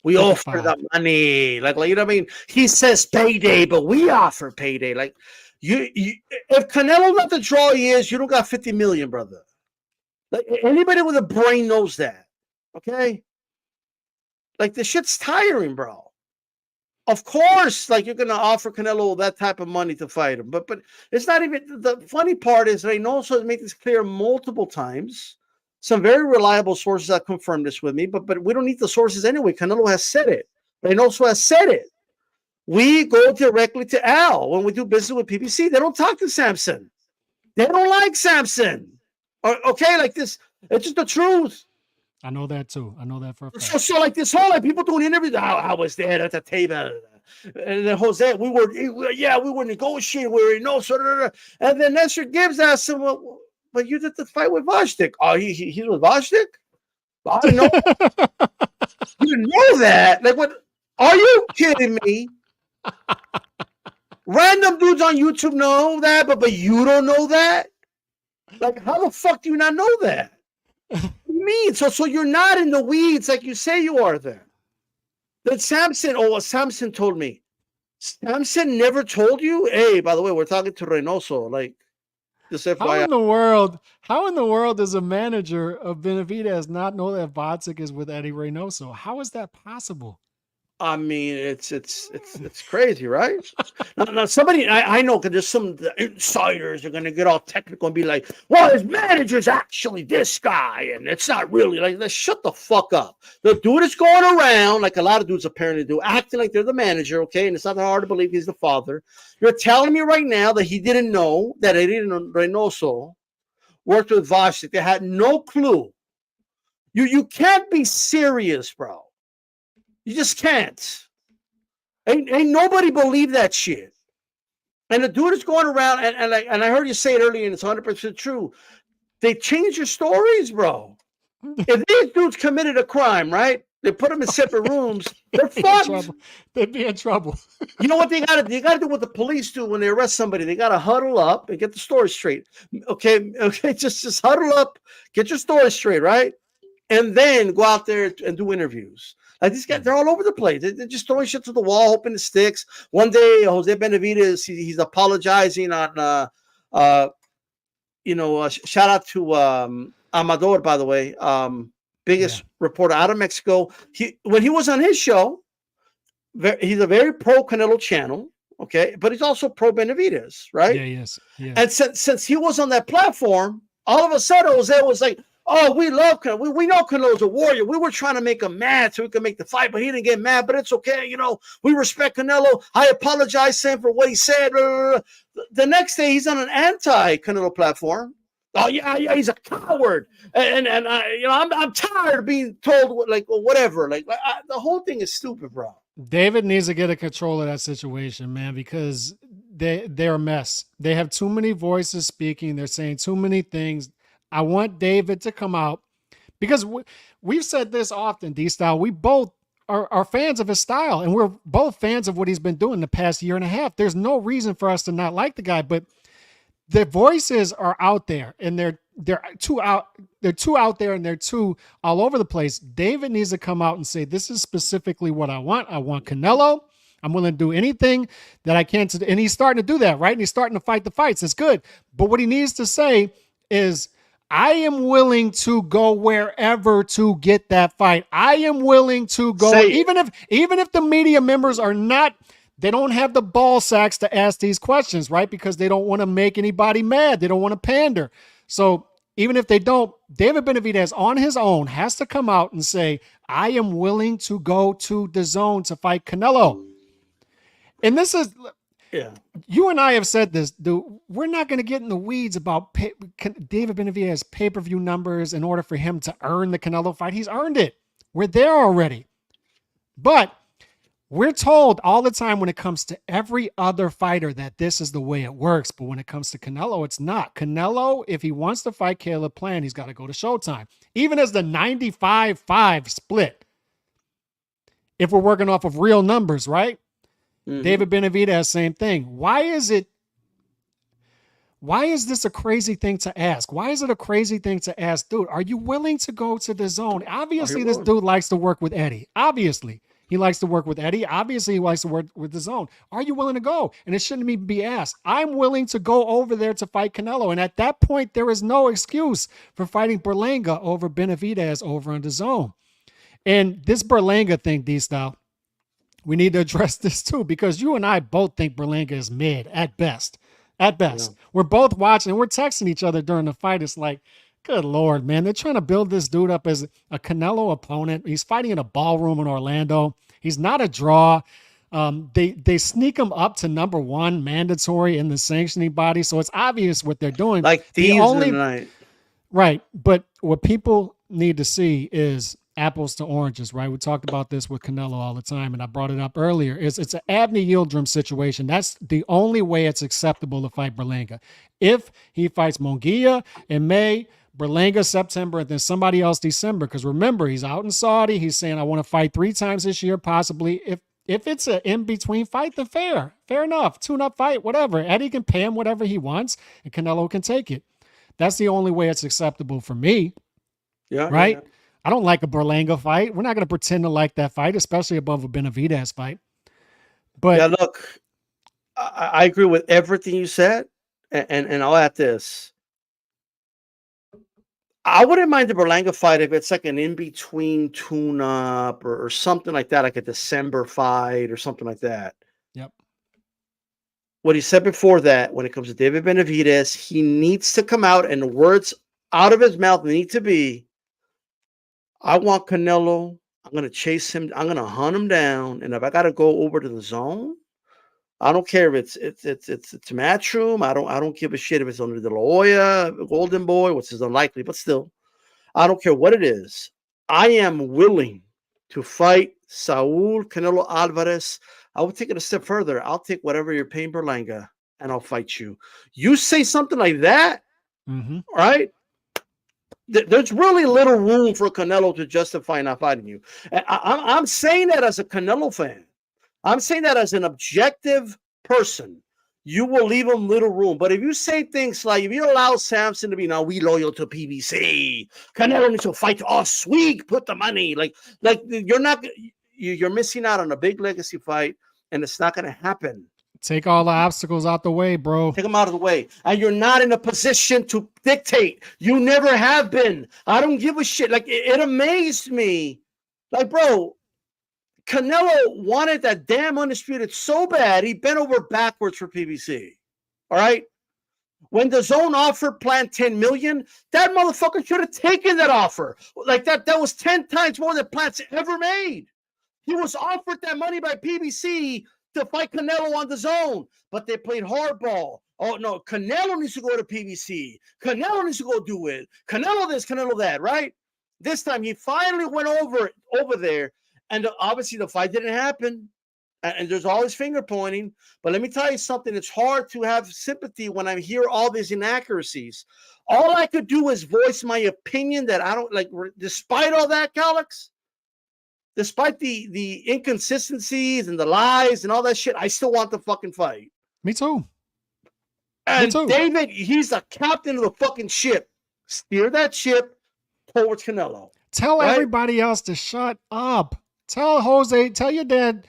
We offer the money, like you know what I mean. He says payday, but we offer payday. Like you if Canelo not the draw he is, you don't got 50 million, brother. Like, anybody with a brain knows that. Okay, like the shit's tiring, bro. Of course, like you're gonna offer Canelo that type of money to fight him, but it's not even. The funny part is Reynoso has made this clear multiple times. Some very reliable sources have confirmed this with me, but we don't need the sources anyway. Canelo has said it. Reynoso has said it. We go directly to Al when we do business with PBC. They don't talk to Samson. They don't like Samson. Okay, like this. It's just the truth. I know that too. I know that for a fact. So like this whole, like, people doing interviews. I was there at the table. And then Jose, we were negotiating. We were and then Nestor Gibbs asked him, well, but you did the fight with Voshtik. Oh, he's with Voshtik? I didn't know. You didn't know that? Like, what? Are you kidding me? Random dudes on YouTube know that, but you don't know that? Like, how the fuck do you not know that? What do you mean? So you're not in the weeds like you say you are then. Then Samson told me. Samson never told you? Hey, by the way, we're talking to Reynoso. Like, just FYI. How in the world does a manager of Benavidez not know that Vodzik is with Eddie Reynoso? How is that possible? I mean, it's crazy, right? Now somebody I know, because there's some insiders are going to get all technical and be like, well, his manager's actually this guy, and it's not really like, shut the fuck up. The dude is going around, like a lot of dudes apparently do, acting like they're the manager, okay? And it's not that hard to believe he's the father. You're telling me right now that he didn't know that Eddie Reynoso worked with Voshtik. They had no clue. You can't be serious, bro. You just can't. Ain't nobody believe that shit. And the dude is going around, and I heard you say it earlier, and it's 100% true. They change your stories, bro. If these dudes committed a crime, right? They put them in separate rooms. They're fucked. They'd be in trouble. You know what they got to do? You got to do what the police do when they arrest somebody. They got to huddle up and get the story straight. Okay. Just huddle up, get your story straight, right? And then go out there and do interviews. Like, these guys, they're all over the place. They're just throwing shit to the wall, hoping it sticks. One day, Jose Benavidez, he's apologizing on, shout out to Amador, by the way, biggest reporter out of Mexico. When he was on his show, he's a very pro Canelo channel, okay, but he's also pro Benavidez, right? Yeah, yes. Yeah. And since he was on that platform, all of a sudden Jose was like, oh, we love Canelo. We know Canelo's a warrior. We were trying to make him mad so we could make the fight, but he didn't get mad. But it's okay. You know, we respect Canelo. I apologize to him for what he said. The next day, he's on an anti-Canelo platform. Oh, yeah, he's a coward. And I'm tired of being told, like, whatever. The whole thing is stupid, bro. David needs to get a control of that situation, man, because they're a mess. They have too many voices speaking. They're saying too many things. I want David to come out, because we've said this often, D-Style. We both are fans of his style, and we're both fans of what he's been doing the past year and a half. There's no reason for us to not like the guy, but the voices are out there, and they're too out there, and they're too all over the place. David needs to come out and say, this is specifically what I want. I want Canelo. I'm willing to do anything that I can to, and he's starting to do that, right? And he's starting to fight the fights. It's good. But what he needs to say is, I am willing to go wherever to get that fight. I am willing to go, even if the media members are not, they don't have the ball sacks to ask these questions, right? Because they don't want to make anybody mad. They don't want to pander. So even if they don't, David Benavidez on his own has to come out and say, I am willing to go to the zone to fight Canelo. And this is... Yeah, you and I have said this, dude. We're not going to get in the weeds about David Benavidez' pay-per-view numbers in order for him to earn the Canelo fight. He's earned it. We're there already. But we're told all the time when it comes to every other fighter that this is the way it works. But when it comes to Canelo, it's not. Canelo, if he wants to fight Caleb Plant, he's got to go to Showtime. Even as the 95-5 split, if we're working off of real numbers, right? Mm-hmm. David Benavidez, same thing. Why is this a crazy thing to ask? Why is it a crazy thing to ask? Dude, are you willing to go to the zone? Obviously, this dude likes to work with Eddie. Obviously, he likes to work with Eddie. Obviously, he likes to work with the zone. Are you willing to go? And it shouldn't even be asked. I'm willing to go over there to fight Canelo. And at that point, there is no excuse for fighting Berlanga over Benavidez over on the zone. And this Berlanga thing, D-Style, we need to address this too, because you and I both think Berlanga is mid at best. At best. Yeah. We're both watching and we're texting each other during the fight. It's like, good Lord, man. They're trying to build this dude up as a Canelo opponent. He's fighting in a ballroom in Orlando. He's not a draw. They sneak him up to number one mandatory in the sanctioning body. So it's obvious what they're doing. Like thieves in the night. Right. But what people need to see is apples to oranges, right? We talked about this with Canelo all the time, and I brought it up earlier. It's an Abney Yildirim situation. That's the only way it's acceptable to fight Berlanga. If he fights Munguia in May, Berlanga September, and then somebody else December. Because remember, he's out in Saudi. He's saying, I want to fight 3 times this year, possibly. If it's an in-between fight, then fair enough. Tune-up fight, whatever. Eddie can pay him whatever he wants, and Canelo can take it. That's the only way it's acceptable for me. Yeah. Right? Yeah. I don't like a Berlanga fight. We're not going to pretend to like that fight, especially above a Benavidez fight. But yeah, look, I agree with everything you said, and I'll add this. I wouldn't mind the Berlanga fight if it's like an in-between tune-up or something like that, like a December fight or something like that. Yep. What he said before that, when it comes to David Benavidez, he needs to come out, and the words out of his mouth need to be, I want Canelo. I'm going to chase him. I'm going to hunt him down. And if I got to go over to the zone, I don't care if it's Matchroom. I don't give a shit if it's under De La Hoya, Golden Boy, which is unlikely, but still, I don't care what it is. I am willing to fight Saul Canelo Alvarez. I would take it a step further. I'll take whatever you're paying Berlanga, and I'll fight you. You say something like that, right? There's really little room for Canelo to justify not fighting you. I'm saying that as a Canelo fan. I'm saying that as an objective person. You will leave him little room. But if you say things like, if you allow Samson to be, now we loyal to PBC, Canelo needs to fight us, we put the money. Like you're missing out on a big legacy fight, and it's not going to happen. Take all the obstacles out the way, bro. Take them out of the way. And you're not in a position to dictate. You never have been. I don't give a shit. Like, it amazed me. Like, bro, Canelo wanted that damn undisputed so bad, he bent over backwards for PBC. All right? When the zone offered Plant 10 million, that motherfucker should have taken that offer. Like, that was 10 times more than Plant's ever made. He was offered that money by PBC to fight Canelo on the zone, but they played hardball. Oh, no, Canelo needs to go to PBC. Canelo needs to go do it. Canelo this, Canelo that, right? This time he finally went over there, and obviously the fight didn't happen, and there's always finger pointing. But let me tell you something. It's hard to have sympathy when I hear all these inaccuracies. All I could do is voice my opinion that I don't like, despite all that, Alex. Despite the inconsistencies and the lies and all that shit, I still want the fucking fight. Me too. And Me too. David, he's the captain of the fucking ship. Steer that ship towards Canelo. Tell everybody else to shut up. Tell Jose, tell your dad,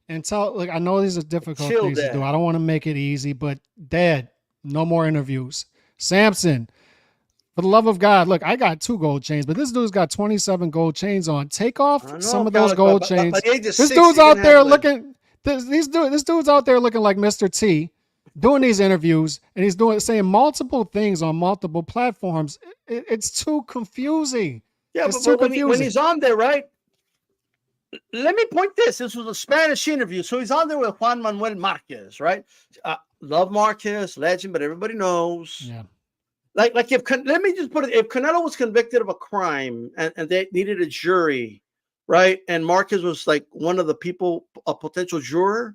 and look, I know these are difficult things to do. I don't want to make it easy, but Dad, no more interviews. Samson, for the love of God, look, I got 2 gold chains, but this dude's got 27 gold chains on. Take off some of those gold chains. This dude's out there looking. This dude's out there looking like Mr. T, doing these interviews, and he's saying multiple things on multiple platforms. It's too confusing. Yeah, but when he's on there, right? Let me point this. This was a Spanish interview, so he's on there with Juan Manuel Marquez, right? Love Marquez, legend, but everybody knows. Yeah. Like let me just put it, if Canelo was convicted of a crime and they needed a jury, right? And Marquez was like one of the people, a potential juror,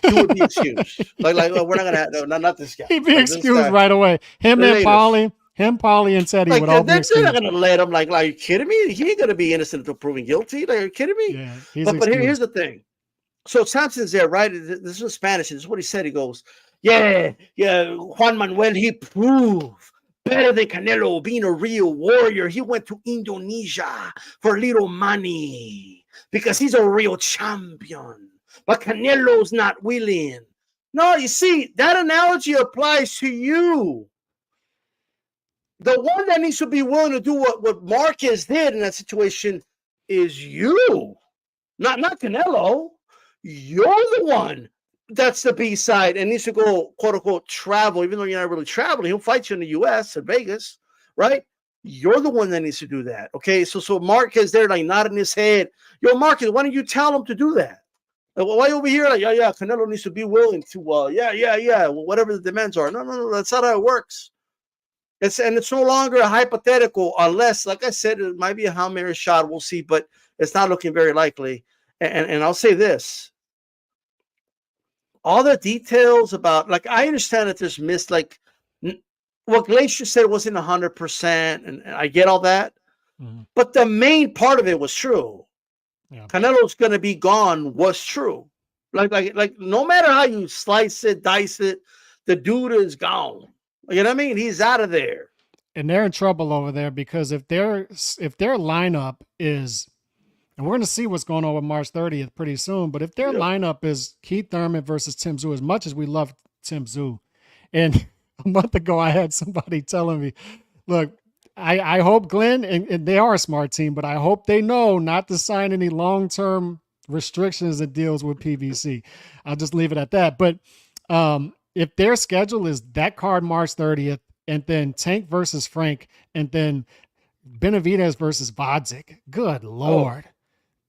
he would be excused. like we're not gonna have not this guy. He'd be excused right away. Him, Paulie, and Teddy would all be excused. They're not gonna let him. Like, are you kidding me? He ain't gonna be innocent until proven guilty. Like, are you kidding me? Yeah, but here's the thing. So Samson's there, right? This is Spanish. This is what he said. He goes, yeah, Juan Manuel, he proved better than Canelo, being a real warrior. He went to Indonesia for little money because he's a real champion. But Canelo's not willing. No, you see, that analogy applies to you. The one that needs to be willing to do what Marquez did in that situation is you. Not Canelo. You're the one that's the B side and needs to go, quote unquote, travel, even though you're not really traveling. He'll fight you in the US in Vegas, right? You're the one that needs to do that. Okay. So Marquez there, like nodding his head. Yo, Marquez, why don't you tell him to do that? Like, why over here? Like, yeah, Canelo needs to be willing to, whatever the demands are. No, that's not how it works. It's no longer a hypothetical unless, like I said, it might be a Hail Mary shot. We'll see, but it's not looking very likely. And I'll say this: all the details about, like, I understand that there's missed, like, what Glacier said wasn't 100%, and I get all that, but the main part of it was true. Yeah. Canelo's going to be gone was true. Like no matter how you slice it, dice it, the dude is gone. You know what I mean? He's out of there. And they're in trouble over there because if their lineup is, and we're going to see what's going on with March 30th pretty soon, but if their lineup is Keith Thurman versus Tim Tszyu, as much as we love Tim Tszyu, and a month ago I had somebody telling me, look, I hope Glenn, and they are a smart team, but I hope they know not to sign any long-term restrictions and deals with PBC. I'll just leave it at that. But if their schedule is that card March 30th, and then Tank versus Frank, and then Benavidez versus Vodzik, good Lord.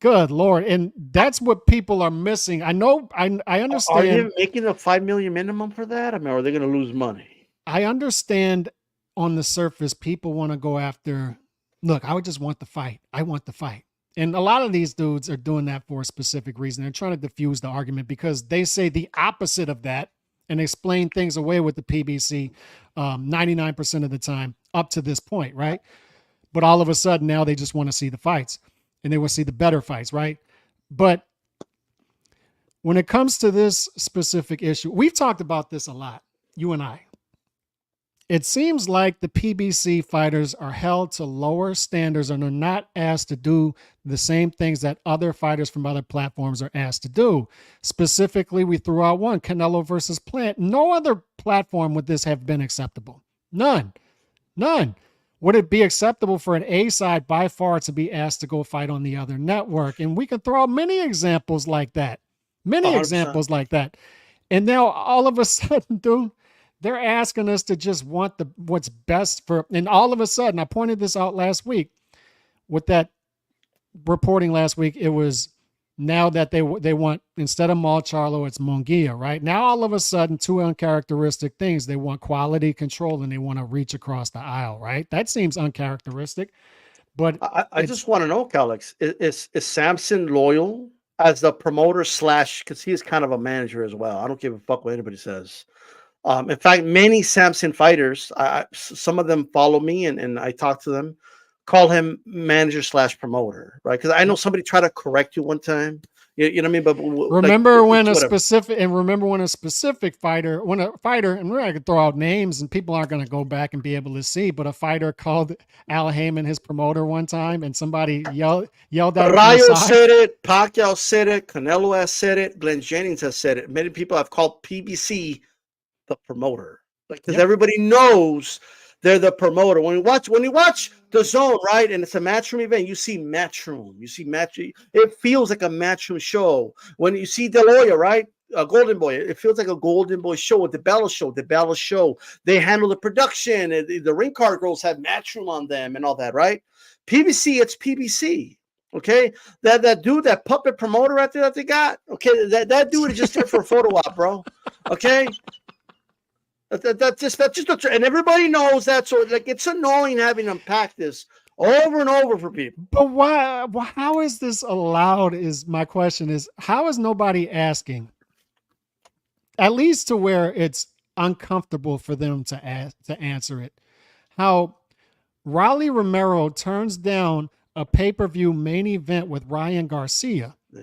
Good Lord. And that's what people are missing. I know, I understand. Are you making a $5 million minimum for that? I mean, are they going to lose money? I understand on the surface, people want to go after, look, I would just want the fight. I want the fight. And a lot of these dudes are doing that for a specific reason. They're trying to diffuse the argument because they say the opposite of that and explain things away with the PBC 99% of the time up to this point, right? But all of a sudden now they just want to see the fights and they want to see the better fights, right? But when it comes to this specific issue, we've talked about this a lot, you and I. It seems like the PBC fighters are held to lower standards and are not asked to do the same things that other fighters from other platforms are asked to do. Specifically, we threw out one, Canelo versus Plant. No other platform would this have been acceptable. None. Would it be acceptable for an A side by far to be asked to go fight on the other network? And we can throw out many examples like that. Many 100%. Examples like that. And now all of a sudden, dude, they're asking us to just want what's best for, and all of a sudden, I pointed this out last week with that reporting last week. It was now that they want, instead of Mal Charlo, it's Munguia, right? Now, all of a sudden, two uncharacteristic things. They want quality control and they want to reach across the aisle, right? That seems uncharacteristic. But I just want to know, Calix, is Samson loyal as the promoter / because he is kind of a manager as well. I don't give a fuck what anybody says. In fact, many Samson fighters, some of them follow me and I talk to them, call him manager / promoter, right? Because I know somebody tried to correct you one time. You know what I mean? But remember when a specific fighter, and we're not gonna throw out names and people aren't gonna go back and be able to see, but a fighter called Al Heyman his promoter one time and somebody yelled at Rayo said it, Pacquiao said it, Canelo has said it, Glenn Jennings has said it. Many people have called PBC the promoter, because everybody knows they're the promoter. When you watch the Zone, right, and it's a matchroom event, you see matchroom. It feels like a matchroom show. When you see De La Hoya, right, a Golden Boy, it feels like a Golden Boy show. The Bella show. They handle the production. The ring card girls have matchroom on them and all that, right? PBC, it's PBC. Okay, that dude, that puppet promoter out there that they got. Okay, that dude is just there for a photo op, bro. Okay. That's just and everybody knows that. So like, it's annoying having to unpack this over and over for people. But why? How is this allowed? Is my question. Is how is nobody asking? At least to where it's uncomfortable for them to answer it. How Raleigh Romero turns down a pay-per-view main event with Ryan Garcia. Yeah.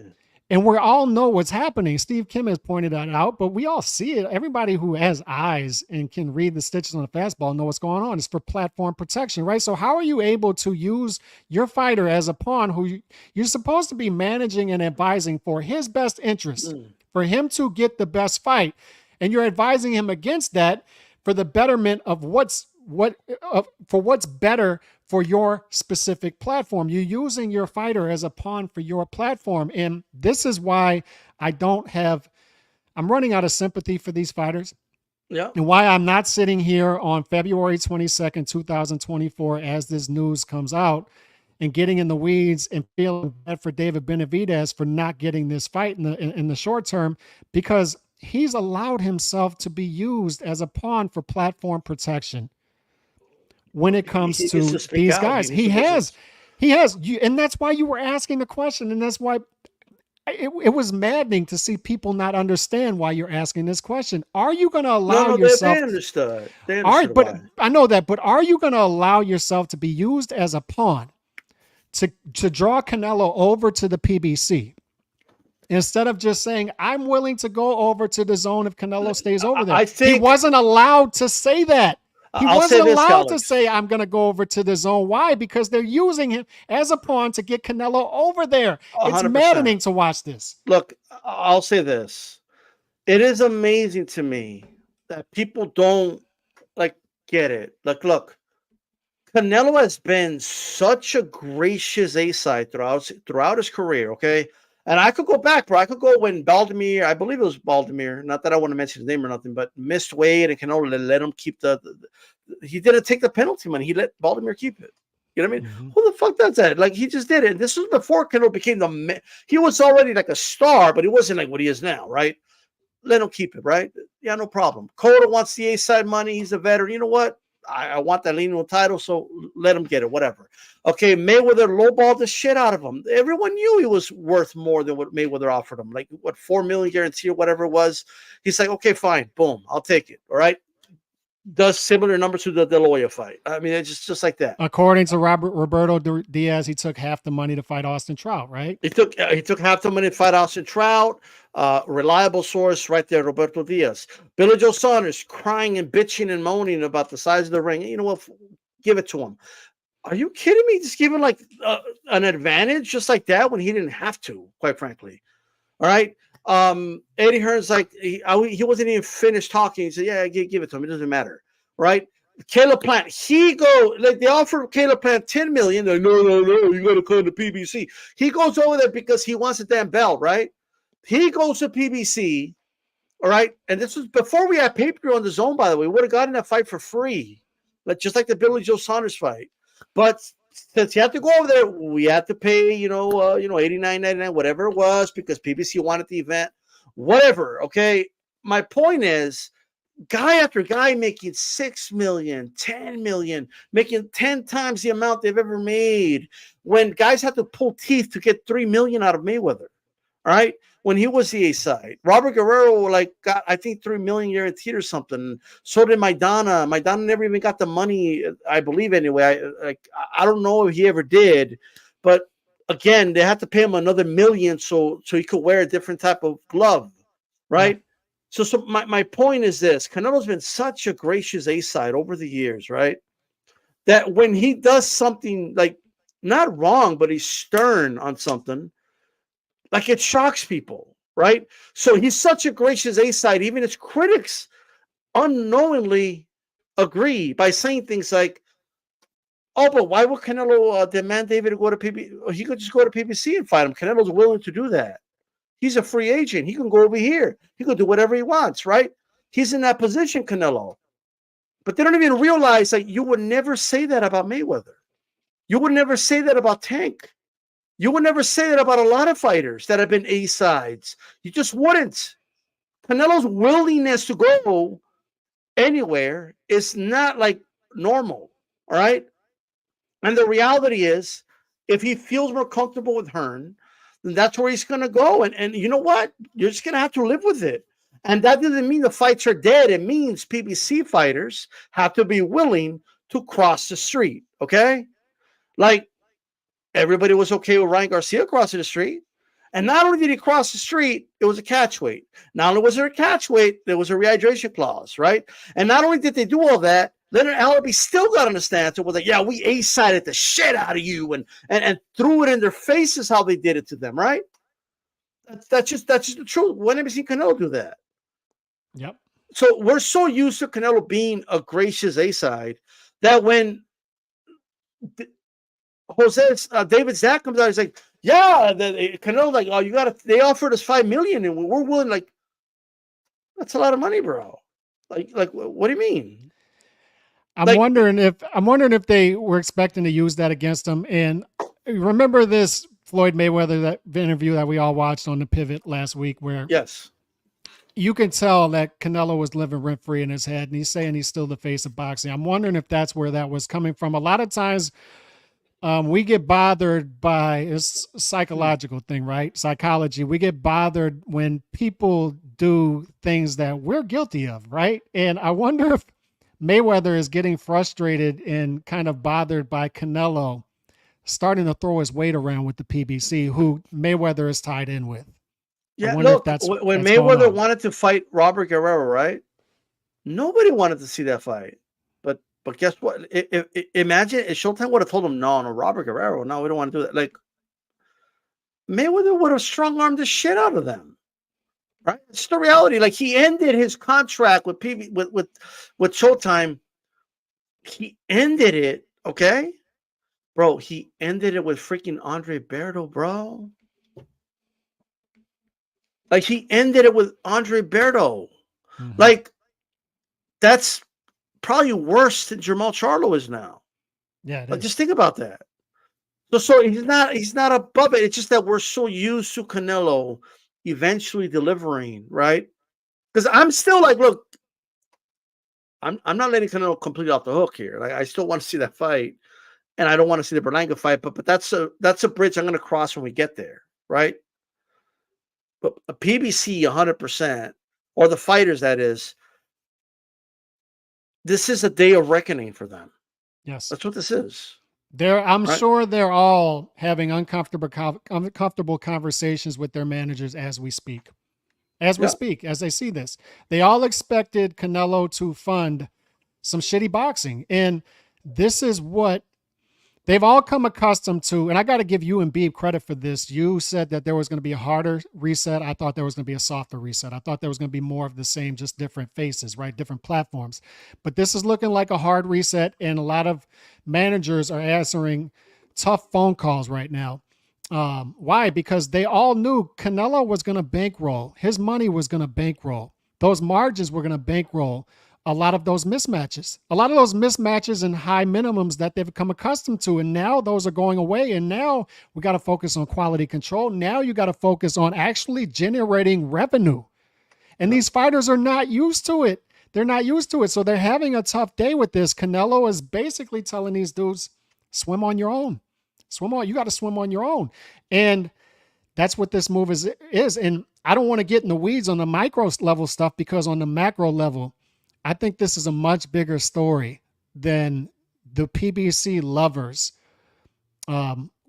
And we all know what's happening. Steve Kim has pointed that out, but we all see it. Everybody who has eyes and can read the stitches on a fastball know what's going on. It's for platform protection, right? So how are you able to use your fighter as a pawn who you're supposed to be managing and advising for his best interest, for him to get the best fight, and you're advising him against that for the betterment of what's better for your specific platform? You're using your fighter as a pawn for your platform. And this is why I'm running out of sympathy for these fighters. Yeah. And why I'm not sitting here on February 22nd, 2024, as this news comes out and getting in the weeds and feeling bad for David Benavidez for not getting this fight in the short term, because he's allowed himself to be used as a pawn for platform protection. when it comes He to needs to speak these out. guys. He needs to He has, and that's why you were asking the question, and that's why it was maddening to see people not understand why you're asking this question. Are you going to allow No, yourself? they understood. They Are understood but why. I know that, but are you going to allow yourself to be used as a pawn to draw Canelo over to the PBC? Instead of just saying, I'm willing to go over to the zone if Canelo stays over there. I He think wasn't allowed to say that. He I'll say wasn't this, allowed to Alex. say, I'm going to go over to the zone. Why? Because they're using him as a pawn to get Canelo over there. It's 100%. maddening to watch this. Look, I'll say this. It is amazing to me that people don't like get it. Like, look, Canelo has been such a gracious A-side throughout his career, okay? And I could go back, bro. I could go when Baldemir, I believe it was Baldemir, not that I want to mention his name or nothing, but missed weight and Canelo let him keep he didn't take the penalty money. He let Baldemir keep it. You know what I mean? Mm-hmm. Who the fuck does that? Like, he just did it. And this was before Canelo became he was already like a star, but he wasn't like what he is now, right? Let him keep it, right? Yeah, no problem. Cotto wants the A-side money. He's a veteran. You know what? I want that lineal title, so let him get it, whatever. Okay, Mayweather lowballed the shit out of him. Everyone knew he was worth more than what Mayweather offered him, like what, $4 million guarantee or whatever it was. He's like, okay, fine, boom, I'll take it. All right. Does similar numbers to the De La Hoya fight. I mean, it's just like that. According to Roberto Diaz, he took half the money to fight Austin Trout, right? He took half the money to fight Austin Trout. Reliable source right there, Roberto Diaz. Billy Joe Saunders crying and bitching and moaning about the size of the ring. You know what? Give it to him. Are you kidding me? Just giving like an advantage just like that when he didn't have to, quite frankly. All right. Eddie Hearn's like, he wasn't even finished talking. He said, yeah, give it to him. It doesn't matter. Right. Caleb Plant, they offered Caleb Plant $10 million. Like, no, you got to come to PBC. He goes over there because he wants a damn belt, right? He goes to PBC, all right? And this was before we had pay-per-view on the zone, by the way. We would have gotten that fight for free, just like the Billy Joe Saunders fight. But since you had to go over there, we had to pay, $89.99, whatever it was, because PBC wanted the event. Whatever, okay? My point is, guy after guy making $6 million, $10 million, making 10 times the amount they've ever made. When guys had to pull teeth to get $3 million out of Mayweather, all right? When he was the A-side, Robert Guerrero got I think $3 million guaranteed or something. So did Maidana. Maidana never even got the money, I believe anyway. I don't know if he ever did, but again, they had to pay him another $1 million so he could wear a different type of glove, right? Yeah. So my point is this: Canelo's been such a gracious A-side over the years, right? That when he does something like not wrong, but he's stern on something, like it shocks people, right? So he's such a gracious A-side, even his critics unknowingly agree by saying things like, oh, but why would Canelo demand David to go to PBC? He could just go to PBC and fight him. Canelo's willing to do that. He's a free agent. He can go over here. He can do whatever he wants, right? He's in that position, Canelo. But they don't even realize that you would never say that about Mayweather. You would never say that about Tank. You would never say that about a lot of fighters that have been A-sides. You just wouldn't. Canelo's willingness to go anywhere is not like normal, all right? And the reality is, if he feels more comfortable with Hearn, then that's where he's going to go. And you know what? You're just going to have to live with it. And that doesn't mean the fights are dead. It means PBC fighters have to be willing to cross the street, okay? Like, everybody was okay with Ryan Garcia crossing the street. And not only did he cross the street, it was a catch weight. Not only was there a catch weight, there was a rehydration clause, right? And not only did they do all that, Leonard Allaby still got on the stand and was like, yeah, we A-sided the shit out of you and threw it in their faces how they did it to them, right? That's just the truth. When have you seen Canelo do that? Yep. So we're so used to Canelo being a gracious A-side that when David Zach comes out, he's like, yeah, Canelo, like, oh, they offered us $5 million and we're willing, like, that's a lot of money, bro. Like, what do you mean? I'm wondering if they were expecting to use that against him. And remember this Floyd Mayweather interview that we all watched on the Pivot last week, where yes, you can tell that Canelo was living rent free in his head, and he's saying he's still the face of boxing. I'm wondering if that's where that was coming from. A lot of times, we get bothered by it's a psychological thing, right? Psychology. We get bothered when people do things that we're guilty of, right? And I wonder if Mayweather is getting frustrated and kind of bothered by Canelo starting to throw his weight around with the PBC, who Mayweather is tied in with. I Yeah, wonder if look, that's when going Mayweather on. wanted to fight Robert Guerrero, right? Nobody wanted to see that fight. But guess what? Imagine if Showtime would have told him, no, Robert Guerrero, no, we don't want to do that. Like Mayweather would have strong armed the shit out of them. Right? It's the reality. Like he ended his contract with with Showtime. He ended it, okay? Bro, he ended it with freaking Andre Berto, bro. Like he ended it with Andre Berto. Mhm. Like that's probably worse than Jamal Charlo is now. Yeah, it Like is. just think about that. So he's not above it. It's just that we're so used to Canelo eventually delivering, right? Because I'm still like, look, I'm not letting Canelo completely off the hook here. Like I still want to see that fight, and I don't want to see the Berlanga fight. But that's a bridge I'm going to cross when we get there, right? But a PBC 100%, or the fighters that is, this is a day of reckoning for them. Yes. That's what this is. I'm Right? sure they're all having uncomfortable conversations with their managers as we speak. As we Yeah. speak, as they see this. They all expected Canelo to fund some shitty boxing. And this is what they've all come accustomed to. And I got to give you and Beeb credit for this. You said that there was going to be a harder reset. I thought there was going to be a softer reset. I thought there was going to be more of the same, just different faces, right? Different platforms. But this is looking like a hard reset. And a lot of managers are answering tough phone calls right now. Why? Because they all knew Canelo was going to bankroll. His money was going to bankroll. Those margins were going to bankroll a lot of those mismatches, and high minimums that they've become accustomed to. And now those are going away. And now we got to focus on quality control. Now you got to focus on actually generating revenue. And these fighters are not used to it. They're not used to it. So they're having a tough day with this. Canelo is basically telling these dudes, swim on your own. Swim on. You got to swim on your own. And that's what this move is. And I don't want to get in the weeds on the micro level stuff, because on the macro level, I think this is a much bigger story than the PBC lovers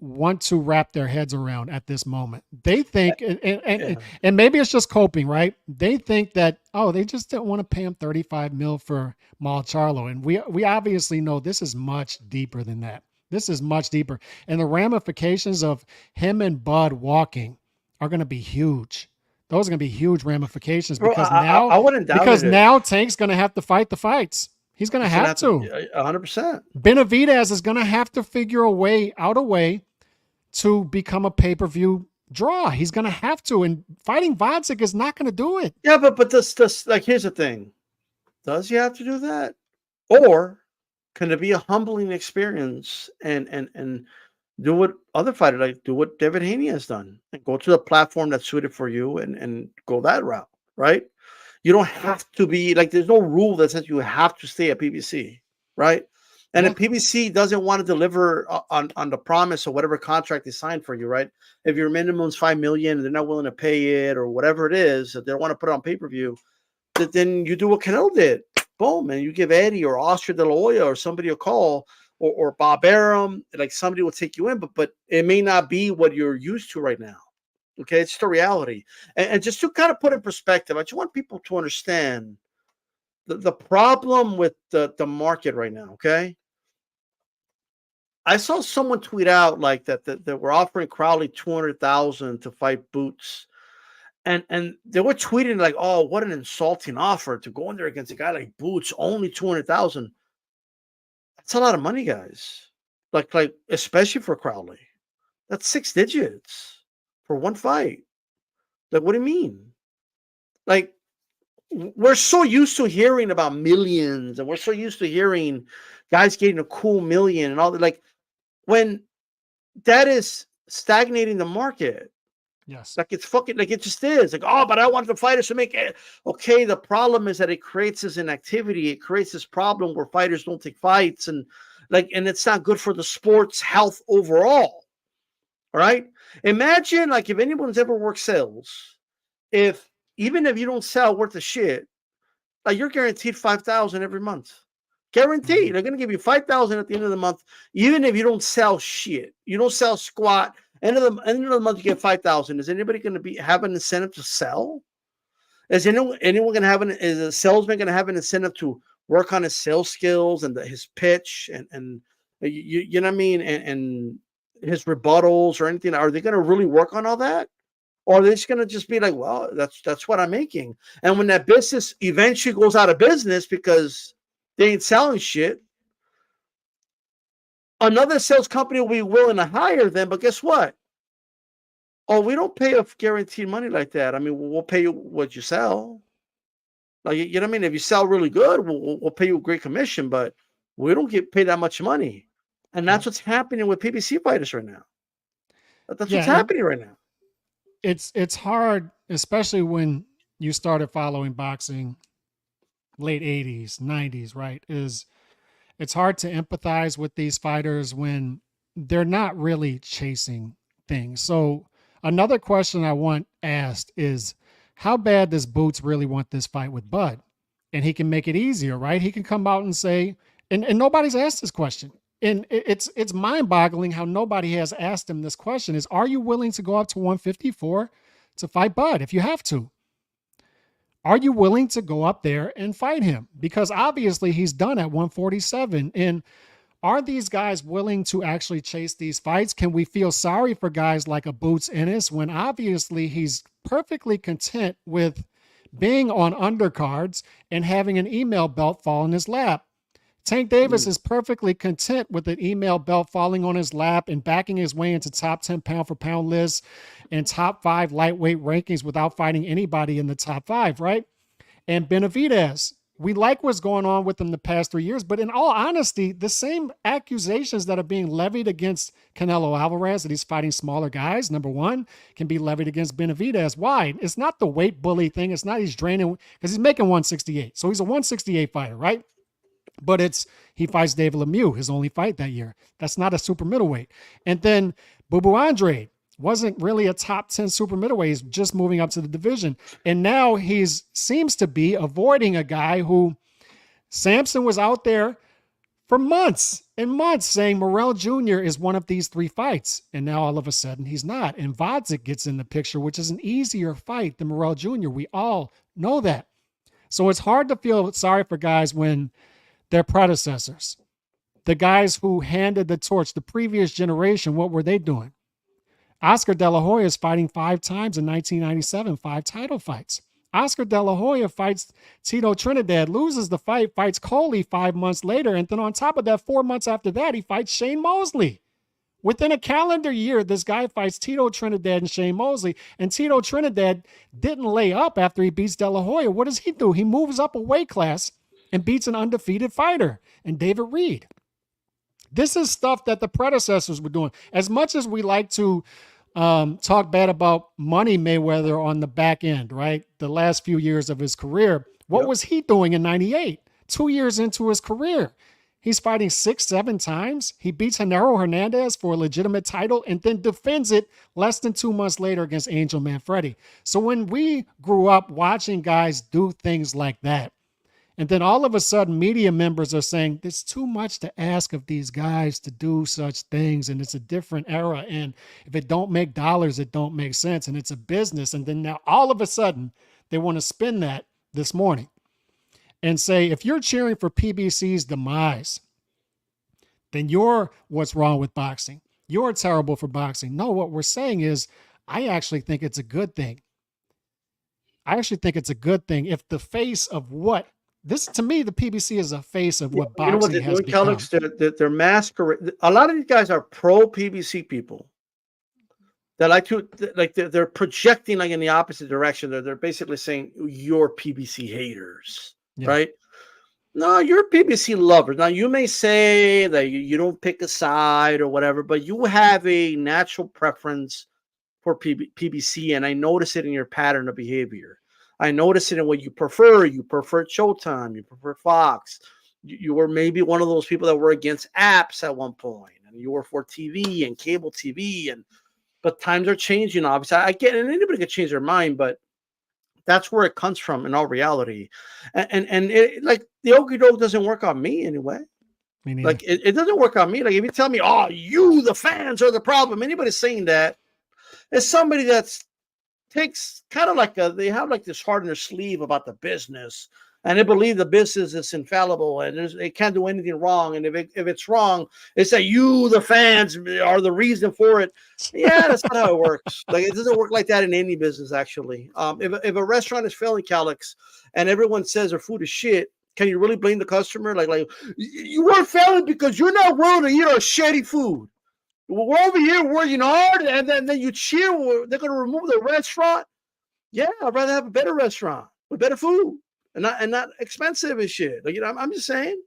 want to wrap their heads around at this moment. They think, and maybe it's just coping, right? They think that, oh, they just didn't want to pay him 35 mil for Mal Charlo. And we obviously know this is much deeper than that. This is much deeper. And the ramifications of him and Bud walking are going to be huge. Those are going to be huge ramifications, Bro, because I wouldn't doubt it. now Tank's going to have to fight the fights. He's going to have to. 100%. Benavidez is going to have to figure out a way to become a pay-per-view draw. He's going to have to. And fighting Vodzik is not going to do it. Yeah, but this like, here's the thing. Does he have to do that? Or can it be a humbling experience and do what other fighters, like do what David Haney has done, and go to the platform that's suited for you and go that route, right? You don't have to be like, there's no rule that says you have to stay at PBC, right? And if PBC doesn't want to deliver on the promise or whatever contract they signed for you, right? If your minimum is $5 million and they're not willing to pay it or whatever it is, that they don't want to put it on pay-per-view, then you do what Canelo did. Boom, and you give Eddie or Austria De La Hoya or somebody a call, or Bob Arum, like somebody will take you in, but it may not be what you're used to right now. Okay, it's the reality. And just to kind of put in perspective, I just want people to understand the problem with the market right now, okay? I saw someone tweet out like that we're offering Crowley $200,000 to fight Boots. And they were tweeting like, oh, what an insulting offer to go in there against a guy like Boots, only 200,000. That's a lot of money, guys. Like especially for Crowley. That's 6 digits for one fight. Like, what do you mean? Like, we're so used to hearing about millions, and we're so used to hearing guys getting a cool million and all that. Like, when that is stagnating the market, Yes. Like it's fucking like it just is. Like, oh, but I want the fighters to make it. Okay, the problem is that it creates this inactivity. It creates this problem where fighters don't take fights and it's not good for the sport's health overall. All right. Imagine like if anyone's ever worked sales, if even if you don't sell worth a shit, like you're guaranteed 5,000 every month. Guaranteed. They're gonna give you 5,000 at the end of the month, even if you don't sell shit. You don't sell squat. End of the month, you get 5,000. Is anybody going to have an incentive to sell? Is anyone going to have is a salesman going to have an incentive to work on his sales skills and his pitch and you know what I mean and his rebuttals or anything? Are they going to really work on all that, or are they just going to just be like, well, that's what I'm making? And when that business eventually goes out of business because they ain't selling shit, another sales company will be willing to hire them, but guess what? Oh, we don't pay a guaranteed money like that. I mean, we'll pay you what you sell. Like, you know what I mean? If you sell really good, we'll pay you a great commission, but we don't get paid that much money. And that's what's happening with PBC fighters right now. That's what's happening right now. It's hard, especially when you started following boxing late 80s, 90s, right? It's hard to empathize with these fighters when they're not really chasing things. So another question I want asked is, how bad does Boots really want this fight with Bud? And he can make it easier, right? He can come out and say, and nobody's asked this question. And it's mind-boggling how nobody has asked him this question is, are you willing to go up to 154 to fight Bud if you have to? Are you willing to go up there and fight him? Because obviously he's done at 147. And are these guys willing to actually chase these fights? Can we feel sorry for guys like a Boots Ennis when obviously he's perfectly content with being on undercards and having an email belt fall in his lap? Tank Davis is perfectly content with an email belt falling on his lap and backing his way into top 10 pound for pound lists and top 5 lightweight rankings without fighting anybody in the top 5, right? And Benavidez, we like what's going on with him the past 3 years, but in all honesty, the same accusations that are being levied against Canelo Alvarez, that he's fighting smaller guys, number one, can be levied against Benavidez. Why? It's not the weight bully thing. It's not he's draining, because he's making 168. So he's a 168 fighter, right? But he fights David Lemieux, his only fight that year. That's not a super middleweight. And then Bubu Andre wasn't really a top 10 super middleweight. He's just moving up to the division. And now seems to be avoiding a guy who Sampson was out there for months and months saying Morrell Jr. is one of these 3 fights. And now all of a sudden he's not. And Vodzik gets in the picture, which is an easier fight than Morrell Jr. We all know that. So it's hard to feel sorry for guys when their predecessors, the guys who handed the torch, the previous generation, what were they doing? Oscar De La Hoya is fighting 5 times in 1997, 5 title fights. Oscar De La Hoya fights Tito Trinidad, loses the fight, fights Coley 5 months later, and then on top of that, 4 months after that, he fights Shane Mosley. Within a calendar year, this guy fights Tito Trinidad and Shane Mosley, and Tito Trinidad didn't lay up after he beats De La Hoya. What does he do? He moves up a weight class and beats an undefeated fighter, and David Reed. This is stuff that the predecessors were doing. As much as we like to talk bad about Money Mayweather on the back end, right? The last few years of his career, what was he doing in 98? 2 years into his career. He's fighting 6, 7 times. He beats Genaro Hernandez for a legitimate title and then defends it less than 2 months later against Angel Manfredi. So when we grew up watching guys do things like that, and then all of a sudden, media members are saying, there's too much to ask of these guys to do such things, and it's a different era, and if it don't make dollars, it don't make sense, and it's a business. And then now all of a sudden, they want to spin that this morning and say, if you're cheering for PBC's demise, then you're what's wrong with boxing. You're terrible for boxing. No, what we're saying is, I actually think it's a good thing. I actually think it's a good thing if the face of what this, to me, the PBC is a face of what boxing has become. Alex, they're masquerade. A lot of these guys are pro PBC people. They like to they're projecting like in the opposite direction. They're basically saying you're PBC haters, right? No, you're PBC lovers. Now you may say that you don't pick a side or whatever, but you have a natural preference for PBC, and I notice it in your pattern of behavior. I notice it in what you prefer. You prefer Showtime. You prefer Fox. You were maybe one of those people that were against apps at one point, and you were for TV and cable TV. But times are changing. Obviously, I get, and anybody can change their mind, but that's where it comes from in all reality. And it, like the okey doke doesn't work on me anyway. Me neither. Like it doesn't work on me. Like if you tell me, oh, you the fans are the problem, anybody saying that is somebody that's takes kind of like they have like this heart in their sleeve about the business, and they believe the business is infallible and it can't do anything wrong. And if it's wrong, it's that you, the fans, are the reason for it. Yeah, that's not how it works. Like it doesn't work like that in any business, actually. If a restaurant is failing, Calix, and everyone says their food is shit, can you really blame the customer? Like you weren't failing because you're not willing to eat our shitty food. We're over here working hard, and then you cheer. They're going to remove the restaurant. Yeah, I'd rather have a better restaurant with better food and not expensive and shit. Like, you know, I'm just saying.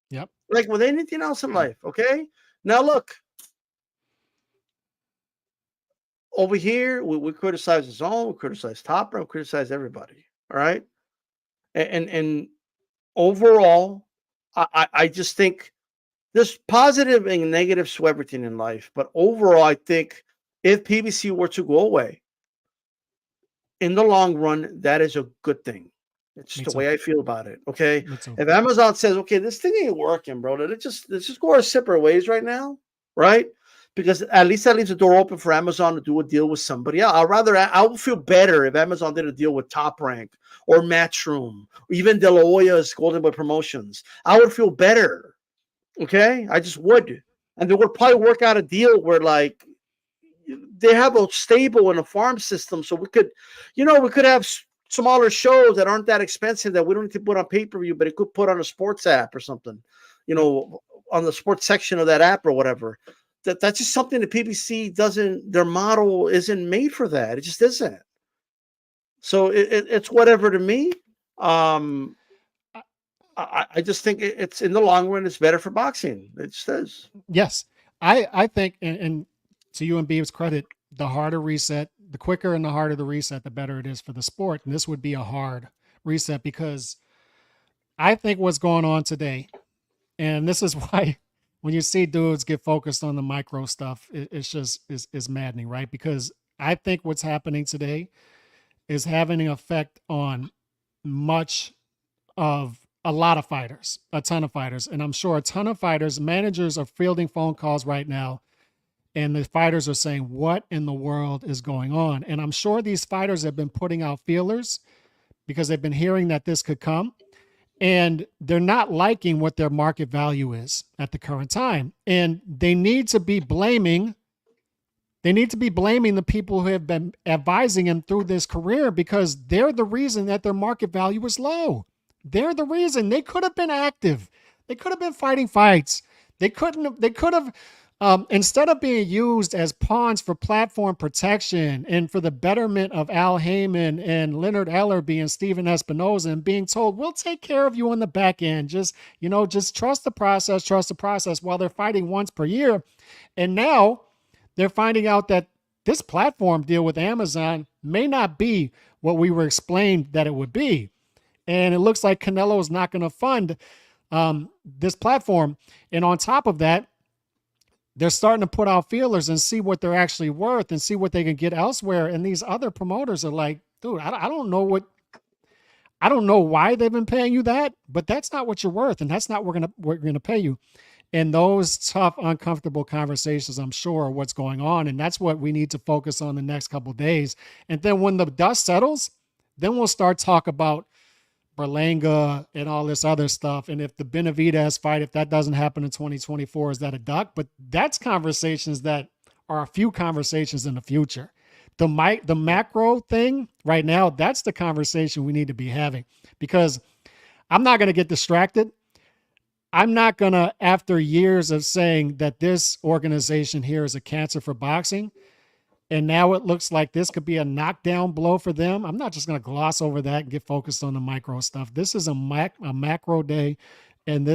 Yep. Like with anything else in life, okay? Now look, over here we criticize the zone, we criticize Top Rank, we criticize everybody. All right, and overall, I just think there's positive and negatives to everything in life, but overall, I think if PBC were to go away, in the long run, that is a good thing. It's just the way I feel about it. Okay, if Amazon says, "Okay, this thing ain't working, bro," let's just go our separate ways right now, right? Because at least that leaves the door open for Amazon to do a deal with somebody else. I would feel better if Amazon did a deal with Top Rank or Matchroom, or even De La Hoya's Golden Boy Promotions. I would feel better. Okay, I just would, and they would probably work out a deal where like they have a stable and a farm system, so we could have smaller shows that aren't that expensive that we don't need to put on pay-per-view, but it could put on a sports app or something, on the sports section of that app or whatever. That's just something that PBC doesn't. Their model isn't made for that. It just isn't. So it's whatever to me. I just think it's in the long run, it's better for boxing. It just is. Yes. I think, and to UMB's credit, the harder reset, the quicker and the harder the reset, the better it is for the sport. And this would be a hard reset because I think what's going on today, and this is why when you see dudes get focused on the micro stuff, it's just is maddening, right? Because I think what's happening today is having an effect on a lot of fighters, a ton of fighters. And I'm sure a ton of fighters, managers are fielding phone calls right now. And the fighters are saying, what in the world is going on? And I'm sure these fighters have been putting out feelers because they've been hearing that this could come. And they're not liking what their market value is at the current time. And they need to be blaming the people who have been advising him through this career because they're the reason that their market value is low. They're the reason. They could have been active. They could have been fighting fights. They could have, instead of being used as pawns for platform protection and for the betterment of Al Heyman and Leonard Ellerby and Steven Espinoza and being told, we'll take care of you on the back end. Just trust the process while they're fighting once per year. And now they're finding out that this platform deal with Amazon may not be what we were explained that it would be. And it looks like Canelo is not going to fund this platform. And on top of that, they're starting to put out feelers and see what they're actually worth and see what they can get elsewhere. And these other promoters are like, dude, I don't know why they've been paying you that, but that's not what you're worth. And that's not what we're going to pay you. And those tough, uncomfortable conversations, I'm sure, are what's going on. And that's what we need to focus on the next couple of days. And then when the dust settles, then we'll start talk about Berlanga and all this other stuff. And if the Benavidez fight, if that doesn't happen in 2024, is that a duck? But that's conversations that are a few conversations in the future. The macro thing right now, that's the conversation we need to be having because I'm not going to get distracted. I'm not going to, after years of saying that this organization here is a cancer for boxing, and now it looks like this could be a knockdown blow for them. I'm not just going to gloss over that and get focused on the micro stuff. This is a macro day, and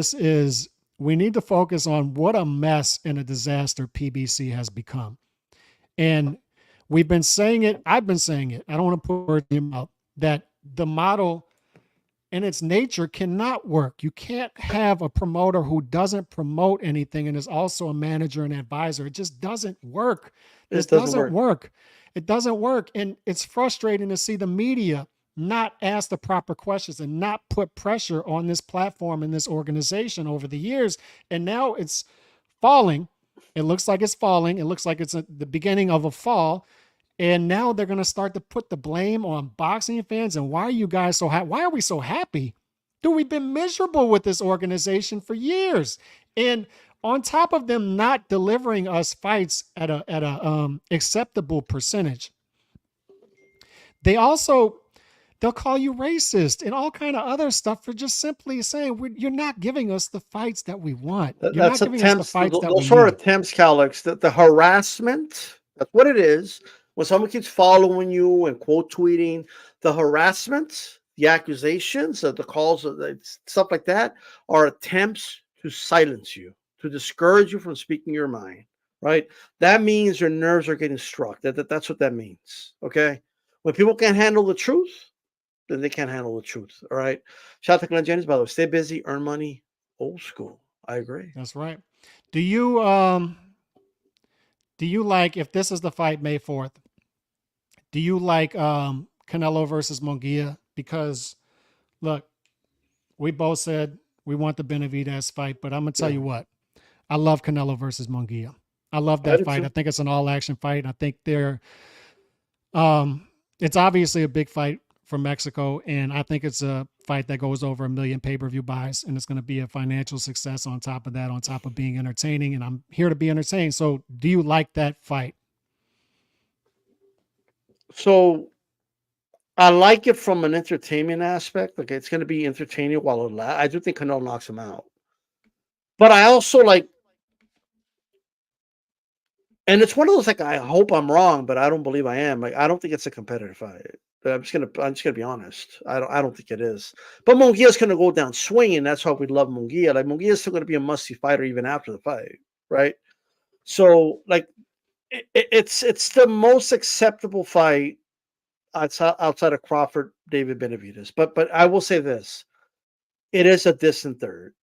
we need to focus on what a mess and a disaster PBC has become. And We've been saying it. I've been saying it. I don't want to put words in your mouth. That the model in its nature cannot work. You can't have a promoter who doesn't promote anything and is also a manager and advisor. It just doesn't work. This It doesn't doesn't work. work. It doesn't work. And it's frustrating to see the media not ask the proper questions and not put pressure on this platform and this organization over the years. And now it's falling. It looks like it's falling. It looks like it's the beginning of a fall. And now they're going to start to put the blame on boxing fans. And why are you guys so happy? Why are we so happy? Dude, we've been miserable with this organization for years. And on top of them not delivering us fights at a acceptable percentage, they'll call you racist and all kind of other stuff for just simply saying you're not giving us the fights that we want. You're That's not giving us the attempts. fights that we Those are need. attempts, Calix. The harassment. That's what it is. When someone keeps following you and quote tweeting, the harassment, the accusations, the calls, stuff like that, are attempts to silence you, to discourage you from speaking your mind. Right? That means your nerves are getting struck. That's what that means. Okay. When people can't handle the truth, then they can't handle the truth. All right. Shout out to Glenn Jennings, by the way. Stay busy, earn money, old school. I agree. That's right. Do you like, if this is the fight May 4th, do you like Canelo versus Munguia? Because look, we both said we want the Benavidez fight, but I'm gonna tell you what, I love Canelo versus Munguia. I love that fight. I think it's an all action fight. I think it's obviously a big fight for Mexico, and I think it's a fight that goes over 1 million pay-per-view buys, and it's going to be a financial success on top of that, on top of being entertaining, and I'm here to be entertained. So do you like that fight? So I like it from an entertainment aspect. Like, it's going to be entertaining while it lasts. I do think Canelo knocks him out. But I also like, and it's one of those, like, I hope I'm wrong, but I don't believe I am. Like, I don't think it's a competitive fight. I'm just gonna be honest. I don't think it is. But Munguia's gonna go down swinging. That's why we love Munguia. Like, Munguia's still gonna be a must-see fighter even after the fight, right? So, like, it's the most acceptable fight outside of Crawford, David Benavidez. But I will say this: it is a distant third.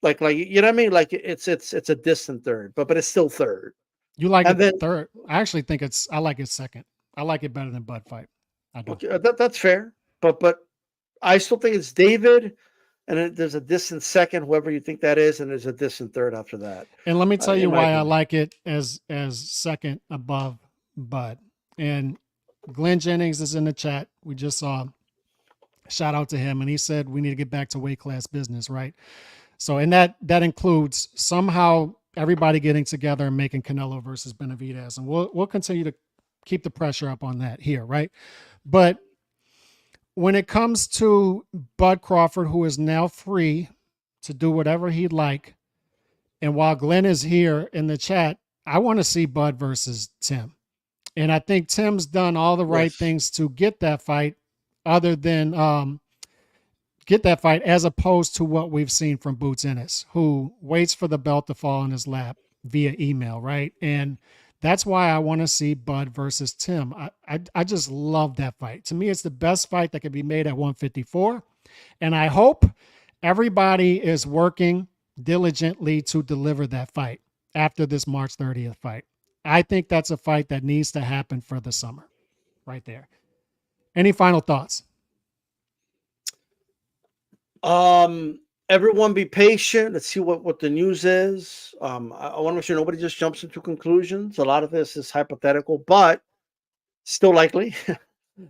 Like, you know what I mean? Like, it's a distant third, but it's still third. You like And it then, third? I actually think I like it second. I like it better than Bud fight. I do. okay, that's fair. But I still think it's David, and there's a distant second, whoever you think that is, and there's a distant third after that. And let me tell you In my why I opinion. like it as second above Bud. And Glenn Jennings is in the chat. We just saw. Shout out to him, and he said we need to get back to weight class business, right? So, and that includes somehow everybody getting together and making Canelo versus Benavidez, and we'll continue to keep the pressure up on that here, right? But when it comes to Bud Crawford, who is now free to do whatever he'd like, and while Glenn is here in the chat, I want to see Bud versus Tim. And I think Tim's done all the right things to get that fight, other than get that fight, as opposed to what we've seen from Boots Ennis, who waits for the belt to fall in his lap via email, right? And that's why I want to see Bud versus Tim. I just love that fight. To me, it's the best fight that could be made at 154. And I hope everybody is working diligently to deliver that fight after this March 30th fight. I think that's a fight that needs to happen for the summer right there. Any final thoughts? Everyone be patient. Let's see what the news is. I want to make sure nobody just jumps into conclusions. A lot of this is hypothetical, but still likely.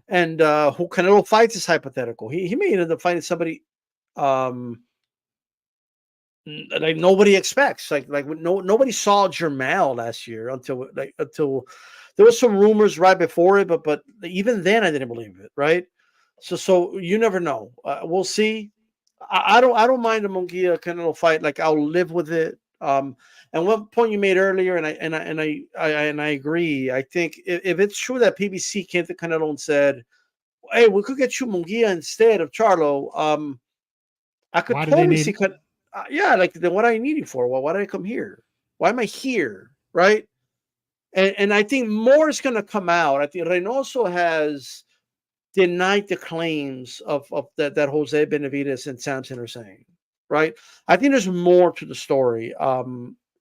And who Canelo fights is hypothetical. He may end up fighting somebody like nobody expects. Like nobody saw Jermell last year until there was some rumors right before it, but even then I didn't believe it. Right. So you never know. We'll see. I don't mind a Munguia Canelo fight. Like, I'll live with it. And one point you made earlier, and I agree. I think if it's true that PBC came to Canelo and said, "Hey, we could get you Munguia instead of Charlo," I could totally see. Yeah, like, then what I need you for? Well, why did I come here? Why am I here? Right? And I think more is going to come out. I think Reynoso has denied the claims of that Jose Benavidez and Samson are saying, right? I think there's more to the story,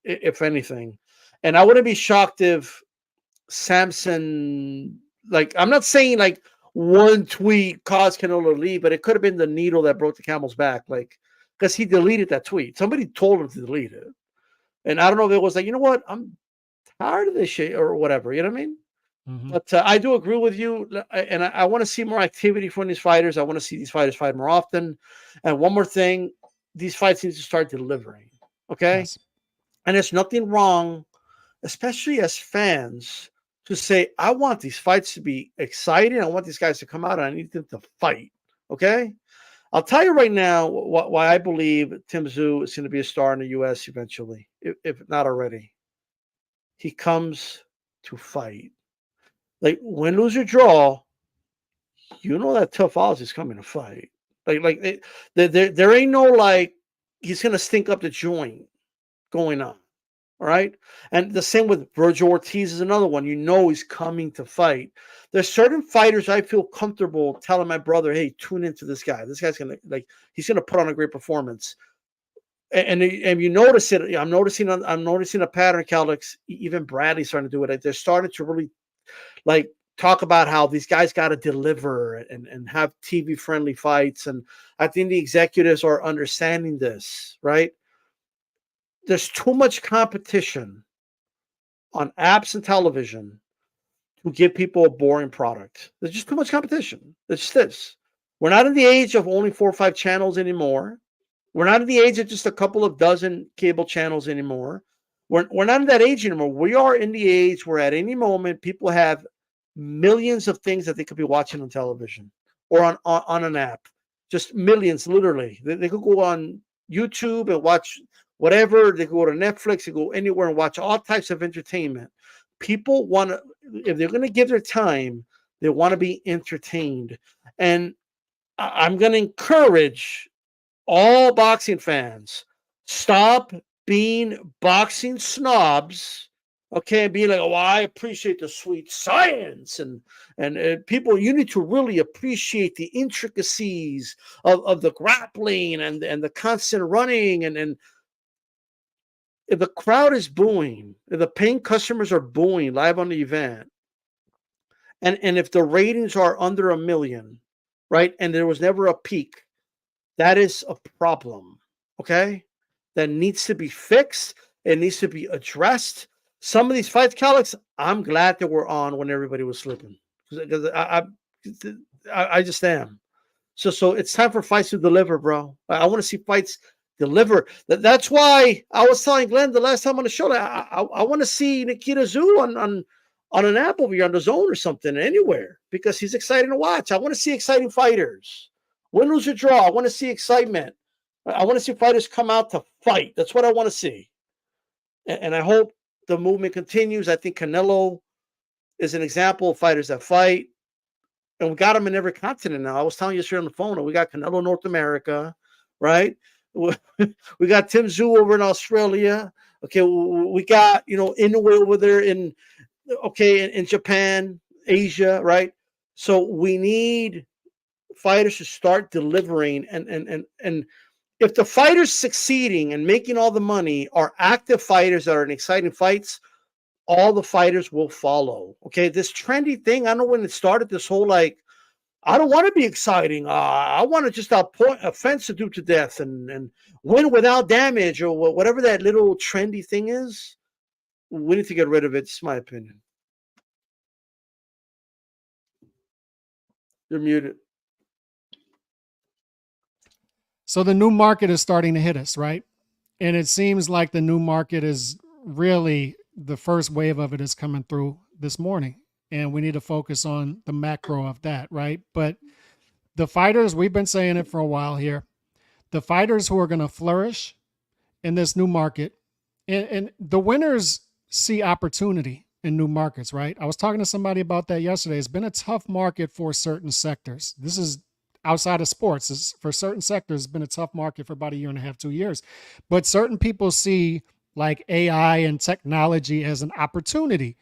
if anything. And I wouldn't be shocked if Samson, like, I'm not saying like one tweet caused Canelo to leave, but it could have been the needle that broke the camel's back, like, because he deleted that tweet. Somebody told him to delete it. And I don't know if it was like, you know what, I'm tired of this shit or whatever. You know what I mean? Mhm. But I do agree with you, and I want to see more activity from these fighters. I want to see these fighters fight more often. And one more thing, these fights need to start delivering. Okay, Yes. and there's nothing wrong, especially as fans, to say I want these fights to be exciting. I want these guys to come out, and I need them to fight. Okay, I'll tell you right now why I believe Tim Tszyu is going to be a star in the U.S. eventually, if not already. He comes to fight. Like, win, lose, or draw, you know that tough Oz is coming to fight. There ain't no like he's gonna stink up the joint going on. All right. And the same with Virgil Ortiz is another one. You know he's coming to fight. There's certain fighters I feel comfortable telling my brother, hey, tune into this guy. This guy's gonna he's gonna put on a great performance. And you notice it. I'm noticing a pattern, Calix. Even Bradley's starting to do it. They're starting to really like talk about how these guys got to deliver and have TV friendly fights. And I think the executives are understanding this, right? There's too much competition on apps and television to give people a boring product. There's just too much competition. It's just this. We're not in the age of only 4 or 5 channels anymore. We're not in the age of just a couple of dozen cable channels anymore. We're not in that age anymore. We are in the age where at any moment people have millions of things that they could be watching on television or on an app. Just millions, literally. They could go on YouTube and watch whatever. They could go to Netflix, they go anywhere and watch all types of entertainment. People want to, if they're going to give their time, they want to be entertained. And I'm going to encourage all boxing fans, stop being boxing snobs, okay, and be like, oh, I appreciate the sweet science, and people, you need to really appreciate the intricacies of the grappling and the constant running, and if the crowd is booing, if the paying customers are booing live on the event, and if the ratings are under 1 million, right, and there was never a peak, that is a problem, okay, that needs to be fixed. It needs to be addressed. Some of these fights, Calix, I'm glad that we're on when everybody was sleeping, because I just am. So it's time for fights to deliver, bro. I want to see fights deliver. That's why I was telling Glenn the last time on the show that I want to see Nikita Tszyu on an app over here on the Zone or something, anywhere, because he's exciting to watch. I want to see exciting fighters. Win, lose, or draw. I want to see excitement. I want to see fighters come out to fight. That's what I want to see. And I hope the movement continues. I think Canelo is an example of fighters that fight. And we got them in every continent now. I was telling you yesterday on the phone, we got Canelo in North America, right? We got Tim Tszyu over in Australia. Okay, we got, Inoue over there in Japan, Asia, right? So we need fighters to start delivering, and if the fighters succeeding and making all the money are active fighters that are in exciting fights, all the fighters will follow. Okay, this trendy thing, I know when it started, this whole like, I don't want to be exciting. I want to just outpoint a fence to do to death and win without damage, or whatever that little trendy thing is. We need to get rid of it. It's my opinion. You're muted. So the new market is starting to hit us, right? And it seems like the new market is really, the first wave of it is coming through this morning. And we need to focus on the macro of that, right? But the fighters, we've been saying it for a while here, the fighters who are going to flourish in this new market, and the winners see opportunity in new markets, right? I was talking to somebody about that yesterday. It's been a tough market for certain sectors. This is outside of sports. For certain sectors, it's been a tough market for about 1.5 years, 2 years. But certain people see like AI and technology as an opportunity.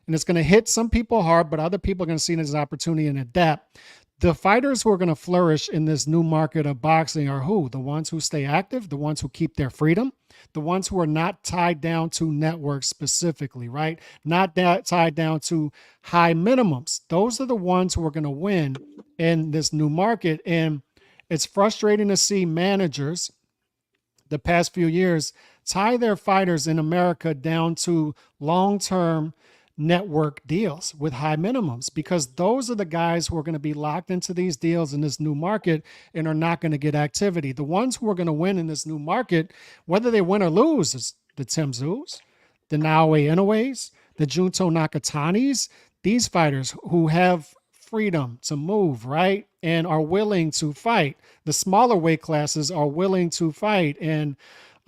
and it's going to hit some people hard, but other people are going to see it as an opportunity and adapt. The fighters who are going to flourish in this new market of boxing are who? The ones who stay active, the ones who keep their freedom, the ones who are not tied down to networks specifically, right? Not tied down to high minimums. Those are the ones who are going to win in this new market. And it's frustrating to see managers the past few years tie their fighters in America down to long-term network deals with high minimums, because those are the guys who are going to be locked into these deals in this new market and are not going to get activity. The ones who are going to win in this new market, whether they win or lose, is the Tim Tszus, the Naoya Inoue's, the Junto Nakatanis, these fighters who have freedom to move, right? And are willing to fight. The smaller weight classes are willing to fight and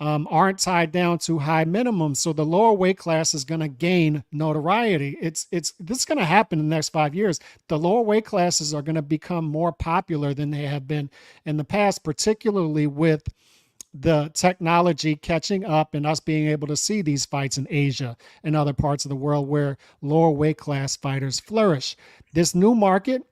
aren't tied down to high minimums. So the lower weight class is going to gain notoriety. This is going to happen in the next 5 years. The lower weight classes are going to become more popular than they have been in the past, particularly with the technology catching up and us being able to see these fights in Asia and other parts of the world where lower weight class fighters flourish. This new market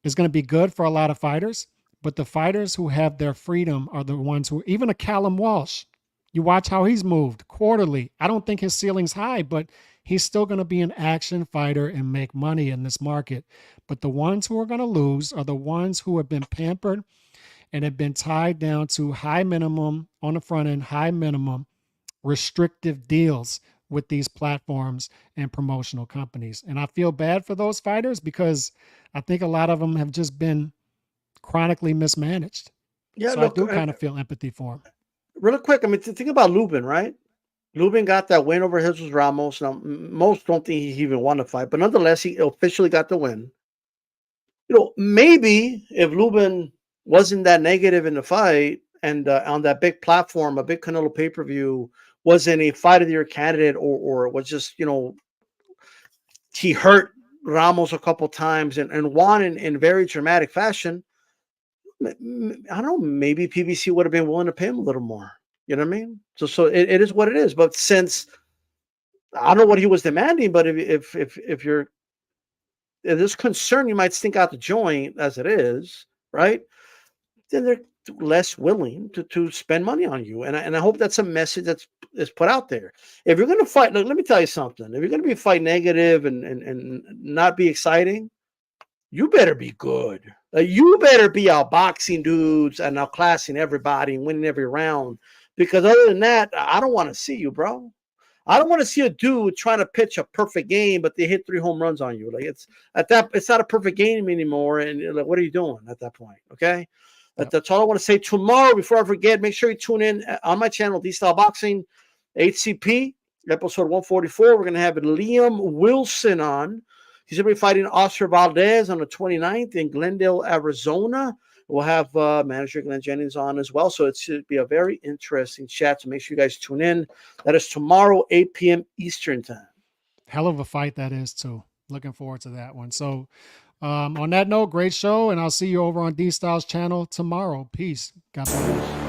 is going to be good for a lot of fighters, but the fighters who have their freedom are the ones who, even a Callum Walsh, you watch how he's moved quarterly. I don't think his ceiling's high, but he's still going to be an action fighter and make money in this market. But the ones who are going to lose are the ones who have been pampered and have been tied down to high minimum on the front end, high minimum restrictive deals with these platforms and promotional companies. And I feel bad for those fighters because I think a lot of them have just been chronically mismanaged. Yeah, So look, I do kind of feel empathy for him. Really quick, I mean, think about Lubin, right? Lubin got that win over Jesus Ramos. Now, most don't think he even won the fight, but nonetheless, he officially got the win. Maybe if Lubin wasn't that negative in the fight and on that big platform, a big Canelo pay-per-view, wasn't a fight of the year candidate, or it was just, he hurt Ramos a couple times and won in very dramatic fashion, I don't know, maybe PBC would have been willing to pay him a little more. You know what I mean? So it is what it is. But since I don't know what he was demanding, but if there's concern, you might stink out the joint as it is, right? Then they're less willing to spend money on you. And I hope that's a message that's put out there. If you're going to fight, look, let me tell you something. If you're going to be fight negative and not be exciting, you better be good. You better be outboxing dudes and outclassing everybody and winning every round. Because other than that, I don't want to see you, bro. I don't want to see a dude trying to pitch a perfect game, but they hit 3 home runs on you. Like it's not a perfect game anymore. And like, what are you doing at that point? Okay. Yep. That's all I want to say. Tomorrow, before I forget, make sure you tune in on my channel, D-Style Boxing, HCP, episode 144. We're going to have Liam Wilson on. He's going to be fighting Oscar Valdez on the 29th in Glendale, Arizona. We'll have manager Glenn Jennings on as well. So it should be a very interesting chat. So make sure you guys tune in. That is tomorrow, 8 p.m. Eastern time. Hell of a fight that is, too. Looking forward to that one. So on that note, great show. And I'll see you over on D-Styles channel tomorrow. Peace. God bless.